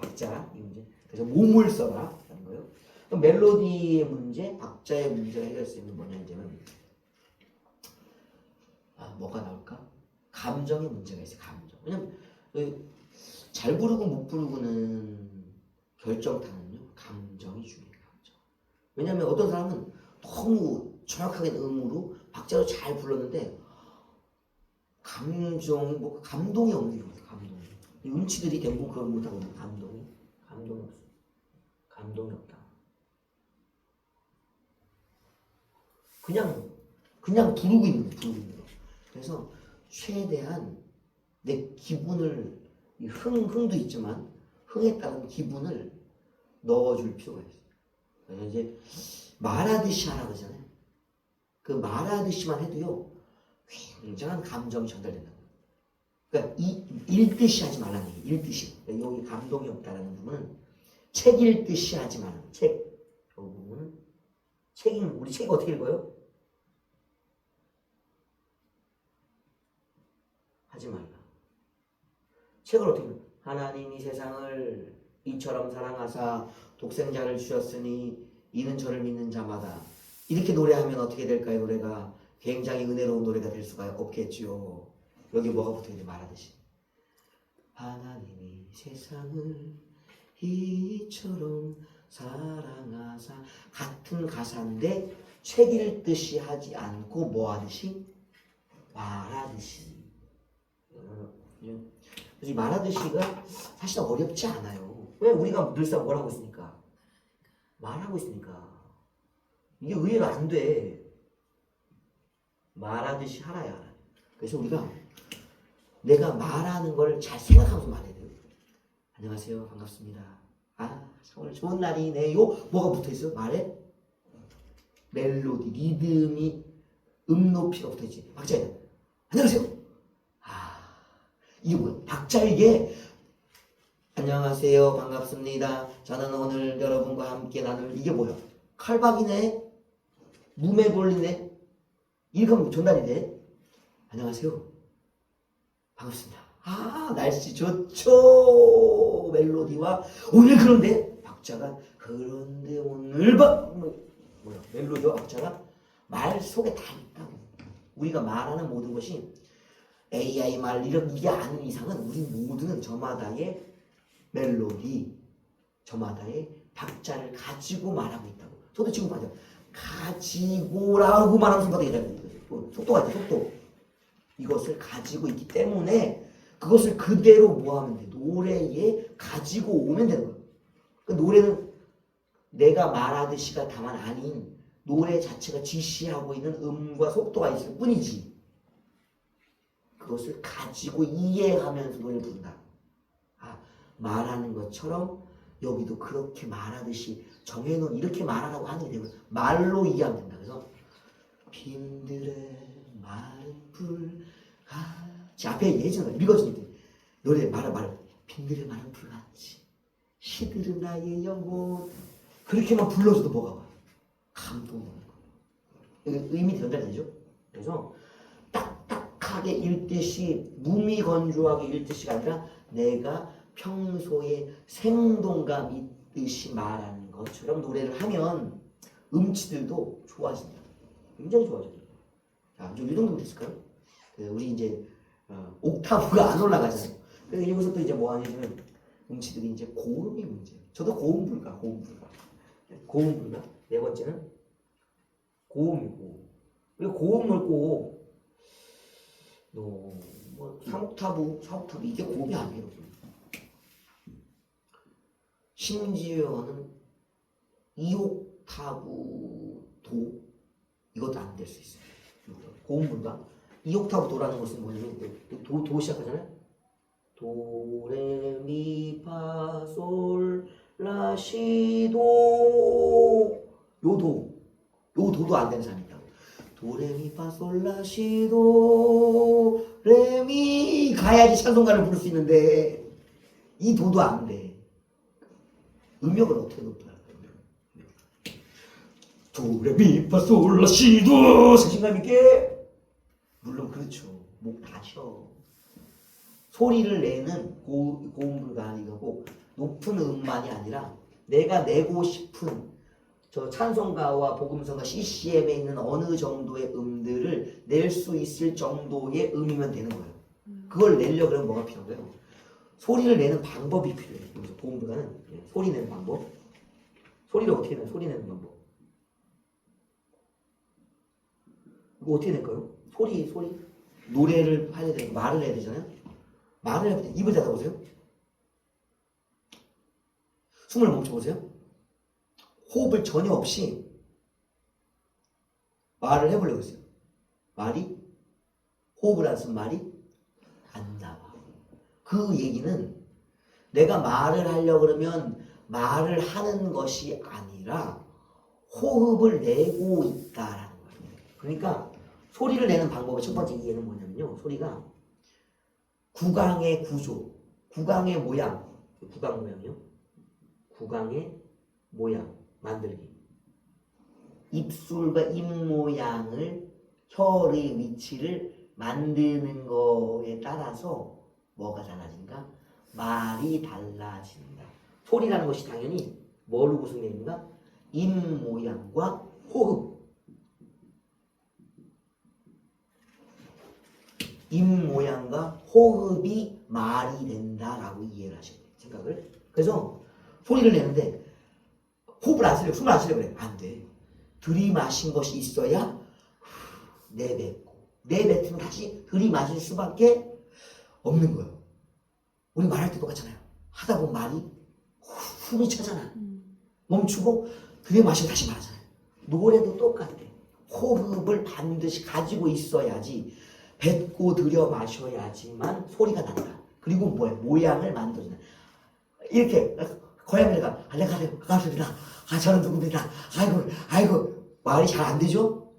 박자 이 문제. 그래서 몸을 써라 라는 거예요. 그럼 멜로디의 문제, 박자의 문제가 해결할 수 있는 뭐냐면 뭐가 나올까? 감정의 문제가 있어요. 감정. 왜냐면 잘 부르고 못 부르고는 결정타는요. 감정이 중요해요. 감정. 왜냐면 어떤 사람은 너무 정확하게 음으로 박자로 잘 불렀는데 감동이 없는 경우죠. 감동이. 음치들이 대부분 그걸 못하거든요. 감동이 없어. 감동이 없다. 그냥 부르고 있는 거. 그래서 최대한 내 기분을 흥도 있지만 흥에 따른 기분을 넣어줄 필요가 있어요. 그래서 이제 말하듯이 하라고 하잖아요. 그 말하듯이만 해도요 굉장한 감정이 전달된다. 그러니까 읽듯이 하지 말라는 얘기예요. 읽듯이. 그러니까 여기 감동이 없다라는 부분은 책 읽듯이 하지 말라는 책. 이 부분은 우리 책이 어떻게 읽어요? 하지 말라. 책을 어떻게 읽어요? 하나님이 세상을 이처럼 사랑하사 독생자를 주셨으니 이는 저를 믿는 자마다 이렇게 노래하면 어떻게 될까요? 노래가 굉장히 은혜로운 노래가 될 수가 없겠지요. 여기 뭐가 붙어있는지 말하듯이 하나님이 세상을 이처럼 사랑하사 같은 가사인데 책 읽듯이 하지 않고 뭐 하듯이? 말하듯이. 그래서 이 말하듯이가 사실 어렵지 않아요. 왜? 우리가 늘상 뭘 하고 있으니까? 말하고 있으니까. 이게 의외로 안 돼. 말하듯이 하라야. 그래서 우리가 내가 말하는 걸 잘 생각하면서 말해야 돼요. 안녕하세요. 반갑습니다. 오늘 좋은 날이네요. 뭐가 붙어있어? 말에? 멜로디, 리듬이, 높이가 붙어있지. 박자에. 안녕하세요. 이게 뭐야? 박자 이게 안녕하세요. 반갑습니다. 저는 오늘 여러분과 함께 나눌 이게 뭐야? 칼박이네? 무매 돌리네? 이렇게 하면 전달이 돼. 안녕하세요. 반갑습니다. 날씨 좋죠. 멜로디와 오늘 그런데 박자가 그런데 오늘 멜로디와 박자가 말 속에 다 있다고. 우리가 말하는 모든 것이 AI 말 이런 이게 아닌 이상은 우리 모두는 저마다의 멜로디, 저마다의 박자를 가지고 말하고 있다고. 저도 지금 맞아요. 가지고라고 말하면 생각이 되는 거죠. 속도가 있죠. 속도. 이것을 가지고 있기 때문에 그것을 그대로 뭐 하면 돼? 노래에 가지고 오면 되는 거예요. 그 노래는 내가 말하듯이가 다만 아닌 노래 자체가 지시하고 있는 음과 속도가 있을 뿐이지. 그것을 가지고 이해하면서 노래를 부른다. 말하는 것처럼 여기도 그렇게 말하듯이 정해놓은 이렇게 말하라고 하는 게 되고 말로 이해하면 된다. 그래서 빈들의 마른 불같이 앞에 예전에 읽어주니까 노래 말아 빈들의 마른 불같이 시들은 나의 영혼 그렇게만 불러줘도 뭐가 와? 감동이 오는 거예요. 의미 전달되죠? 그래서 딱딱하게 읽듯이 무미건조하게 읽듯이가 아니라 내가 평소에 생동감 있듯이 말하는 것처럼 노래를 하면 음치들도 좋아진다. 굉장히 좋아져요. 자, 좀 이 정도면 됐을까요? 우리 이제 옥타브가 안 올라가잖아요. 그래서 여기서 또 이제 뭐 하냐면 음치들이 이제 고음이 문제예요. 저도 고음 불가. 네 번째는 고음이고. 그리고 고음을 꼭 뭐 3옥타브, 4옥타브 이게 고음이 아니에요. 심지어는 2옥타브 도 이것도 안 될 수 있어요. 고음 불가. 2옥타브 도라는 것은 뭐냐면 도 시작하잖아요. 도, 레, 미, 파, 솔, 라, 시, 도. 요 도도 안 되는 사람이 있다고. 도, 레, 미, 파, 솔, 라, 시, 도, 레, 미 가야지 찬송가를 부를 수 있는데 이 도도 안 돼. 음역을 어떻게 높여야 돼? 도, 레, 미, 파, 솔, 라, 시, 도. 자신감 있게? 물론 그렇죠. 목 다셔. 소리를 내는 고음불가 이거고 높은 음만이 아니라 내가 내고 싶은 저 찬송가와 복음성가 CCM에 있는 어느 정도의 음들을 낼 수 있을 정도의 음이면 되는 거예요. 그걸 내려고 그러면 뭐가 필요한 거예요? 소리를 내는 방법이 필요해요. 여기서 고음불가는 소리 내는 방법. 소리를 어떻게 내는 소리 내는 방법. 이거 어떻게 낼까요? 소리. 노래를 해야 되고 말을 해야 되잖아요. 말을 해야 돼. 입을 닫아보세요. 숨을 멈춰보세요. 호흡을 전혀 없이 말을 해보려고 했어요. 말이 호흡을 안 쓰면 말이 안 나와. 그 얘기는 내가 말을 하려고 그러면 말을 하는 것이 아니라 호흡을 내고 있다라는 거예요. 그러니까 소리를 내는 방법의 첫 번째 이해는 뭐냐면요. 소리가 구강의 구조, 구강의 모양, 구강 모양이요. 구강의 모양 만들기. 입술과 입 모양을 혀의 위치를 만드는 거에 따라서 뭐가 달라진가? 말이 달라진다. 소리라는 것이 당연히 뭘로 구성되어 있는가? 입 모양과 호흡. 입 모양과 호흡이 말이 된다라고 이해를 하셔야 돼요. 생각을. 그래서 소리를 내는데 호흡을 안 쓰려고 숨을 안 쓰려고 그래. 안 돼. 들이마신 것이 있어야 내뱉고 내뱉으면 다시 들이마실 수밖에 없는 거예요. 우리 말할 때 똑같잖아요. 하다 보면 말이 숨이 차잖아. 멈추고 들이마시고 다시 말하잖아요. 노래도 똑같아. 호흡을 반드시 가지고 있어야지 뱉고 들여 마셔야지만 소리가 난다. 그리고 뭐야? 모양을 만들어준다. 이렇게 고양이가 안녕하세요. 반갑습니다. 저는 누구입니다. 아이고 말이 잘 안 되죠?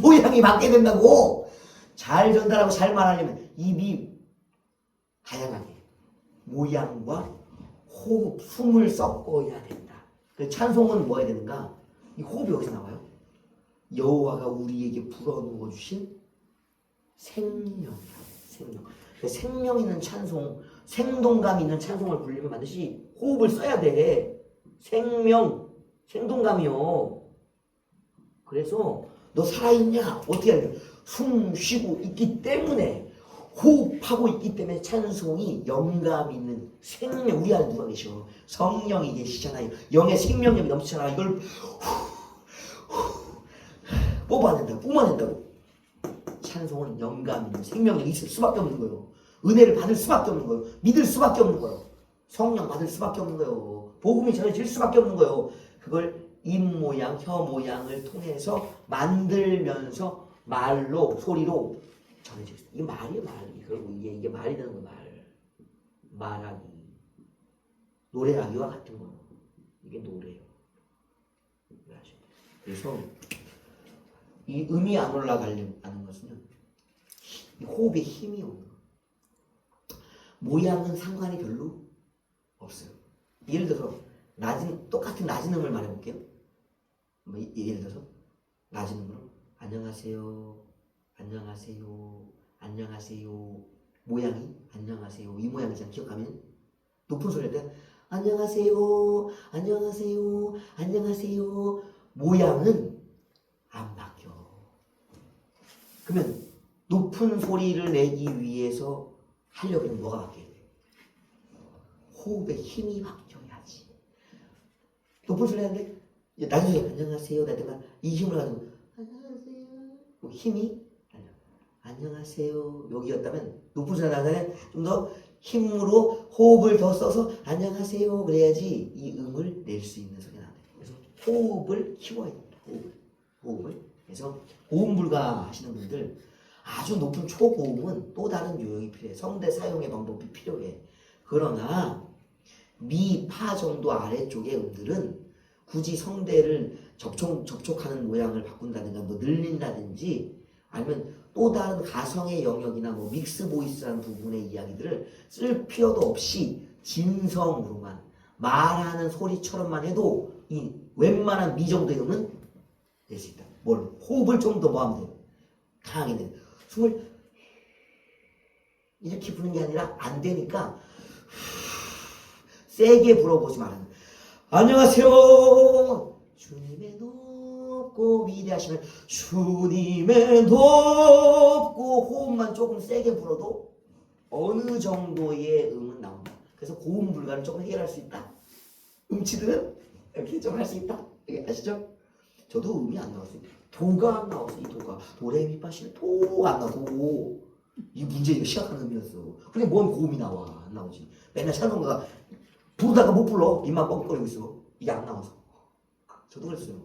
모양이 맞게 된다고. 잘 전달하고 잘 말하려면 입이 다양하게 모양과 호흡, 숨을 섞어야 된다. 그 찬송은 뭐 해야 되는가? 이 호흡이 여기서 나와요. 여호와가 우리에게 불어넣어 주신 생명이야. 생명. 생명 있는 찬송, 생동감 있는 찬송을 부르려면 반드시 호흡을 써야 돼. 생명, 생동감이요. 그래서 너 살아있냐? 어떻게 해야 돼? 숨 쉬고 있기 때문에, 호흡하고 있기 때문에 찬송이 영감 있는 생명. 우리 안에 누가 계셔? 성령이 계시잖아요. 영의 생명력이 넘치잖아. 이걸 뽑아낸다고, 뿜어낸다고. 찬송은 영감 있는 생명력이 있을 수밖에 없는 거예요. 은혜를 받을 수밖에 없는 거예요. 믿을 수밖에 없는 거예요. 성령 받을 수밖에 없는 거예요. 복음이 전해질 수밖에 없는 거예요. 그걸 입 모양, 혀 모양을 통해서 만들면서 말로, 소리로 전해질 수 있어요. 이게 말이에요, 말. 결국 이게 말이 되는 거예요, 말. 말하기. 노래하기와 같은 거예요. 이게 노래예요. 그래서 이 음이 안 올라가려는 것은요, 이 호흡에 힘이 오는 거예요. 모양은 상관이 별로 없어요. 예를 들어서 똑같은 낮은 음을 말해볼게요. 예를 들어서 낮은 음으로 안녕하세요, 안녕하세요, 안녕하세요. 모양이 안녕하세요. 이 모양이잖아. 기억하면 높은 소리일 때 안녕하세요, 안녕하세요, 안녕하세요. 모양은 안 바뀌어. 그러면 높은 소리를 내기 위해서 하려면 뭐가 바뀌어야 돼? 호흡에 힘이 바뀌어야지. 높은 소리 하는데 낮은 소리 안녕하세요 내가 이 힘을 가지고 안녕하세요 힘이 안녕하세요 여기였다면 높은 소리 나는 좀 더 힘으로 호흡을 더 써서 안녕하세요 그래야지 이 음을 낼 수 있는 소리가 나요. 그래서 호흡을 키워야 됩니다. 호흡을. 그래서 고음 불가 하시는 분들 아주 높은 초고음은 또 다른 요령이 필요해. 성대 사용의 방법이 필요해. 그러나 미, 파 정도 아래쪽의 음들은 굳이 성대를 접촉하는 모양을 바꾼다든가 뭐 늘린다든지 아니면 또 다른 가성의 영역이나 뭐 믹스 보이스라는 부분의 이야기들을 쓸 필요도 없이 진성으로만 말하는 소리처럼만 해도 이 웬만한 미 정도의 음은 낼 수 있다. 뭘 호흡을 좀 더 뭐 하면 돼? 강하게 돼. 숨을 이렇게 부는 게 아니라 안 되니까 세게 불어보지 말아요. 안녕하세요. 주님의 높고 위대하시면 주님의 높고 호흡만 조금 세게 불어도 어느 정도의 음은 나온다. 그래서 고음 불가를 조금 해결할 수 있다. 음치들은 이렇게 좀 할 수 있다. 아시죠? 저도 음이 안 나왔어요. 도가 안 나왔어. 이 도가 도레미파시 도가 안 나고 이 문제 이거 시작하는 음이었어. 근데 뭔 고음이 나와? 안 나오지. 맨날 찬송가가 부르다가 못 불러. 입만 뻥거리고 있어. 이게 안 나와서. 저도 그랬어요.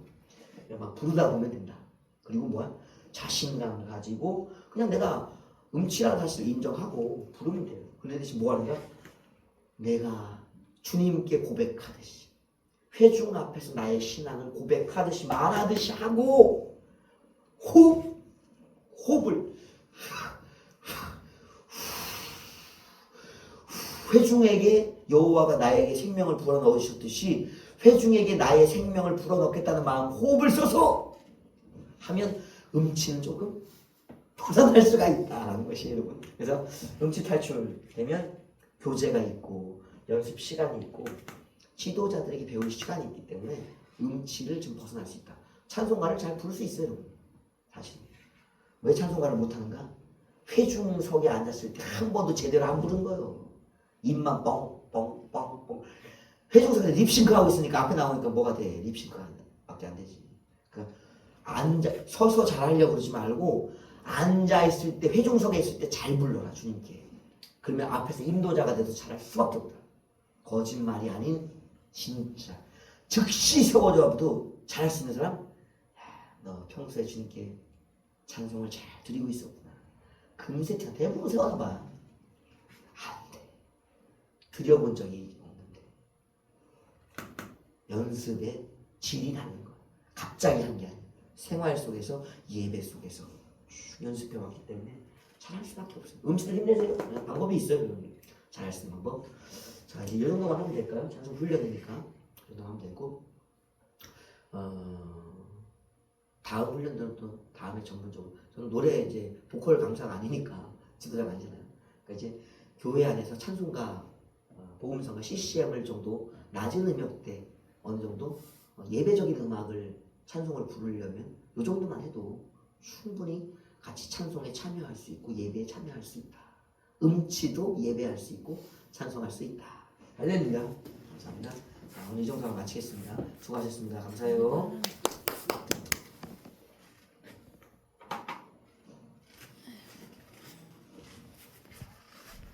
막 부르다 보면 된다. 그리고 뭐야? 자신감을 가지고 그냥 내가 음치라는 사실을 인정하고 부르면 돼요. 근데 대신 뭐 하는 거야? 내가 주님께 고백하듯이 회중 앞에서 나의 신앙을 고백하듯이 말하듯이 하고 호흡을 회중에게 여호와가 나에게 생명을 불어넣으셨듯이 회중에게 나의 생명을 불어넣겠다는 마음 호흡을 써서 하면 음치는 조금 벗어날 수가 있다는 것이 여러분. 그래서 음치 탈출되면 교재가 있고 연습 시간이 있고 지도자들에게 배울 시간이 있기 때문에 음치를 좀 벗어날 수 있다. 찬송가를 잘 부를 수 있어요, 여러분. 사실. 왜 찬송가를 못하는가? 회중석에 앉았을 때 한 번도 제대로 안 부른 거예요. 입만 뻥뻥뻥뻥. 회중석에 립싱크하고 있으니까 앞에 나오니까 뭐가 돼? 립싱크밖에 안 되지. 그러니까 서서 잘하려고 그러지 말고 앉아있을 때 회중석에 있을 때 잘 불러라 주님께. 그러면 앞에서 인도자가 돼서 잘할 수밖에 없다. 거짓말이 아닌 진짜 즉시 세워져도 잘할 수 있는 사람? 야, 너 평소에 주님께 찬송을 잘 드리고 있었구나. 금세 대부분 세워놔봐. 안 돼. 드려본 적이 없는데. 연습의 질이 다른 거야. 갑자기 한 게 아니야. 생활 속에서 예배 속에서 쭉 연습해왔기 때문에 잘할 수밖에 없어요. 음치들 힘내세요. 방법이 있어요. 잘할 수 있는 방법. 자, 이제 이 정도만 하면 될까요? 찬송 훈련이니까 이 정도 하면 되고 다음 훈련들은 또 다음에 전문적으로 저는 노래 이제 보컬 강사가 아니니까 지도자가 아니잖아요. 그러니까 이제 교회 안에서 찬송가 복음성가 CCM을 정도 낮은 음역대 어느 정도 예배적인 음악을 찬송을 부르려면 이 정도만 해도 충분히 같이 찬송에 참여할 수 있고 예배에 참여할 수 있다. 음치도 예배할 수 있고 찬송할 수 있다. 할렐루야. 감사합니다. 자, 오늘 이 정도로 마치겠습니다. 수고하셨습니다. 감사해요.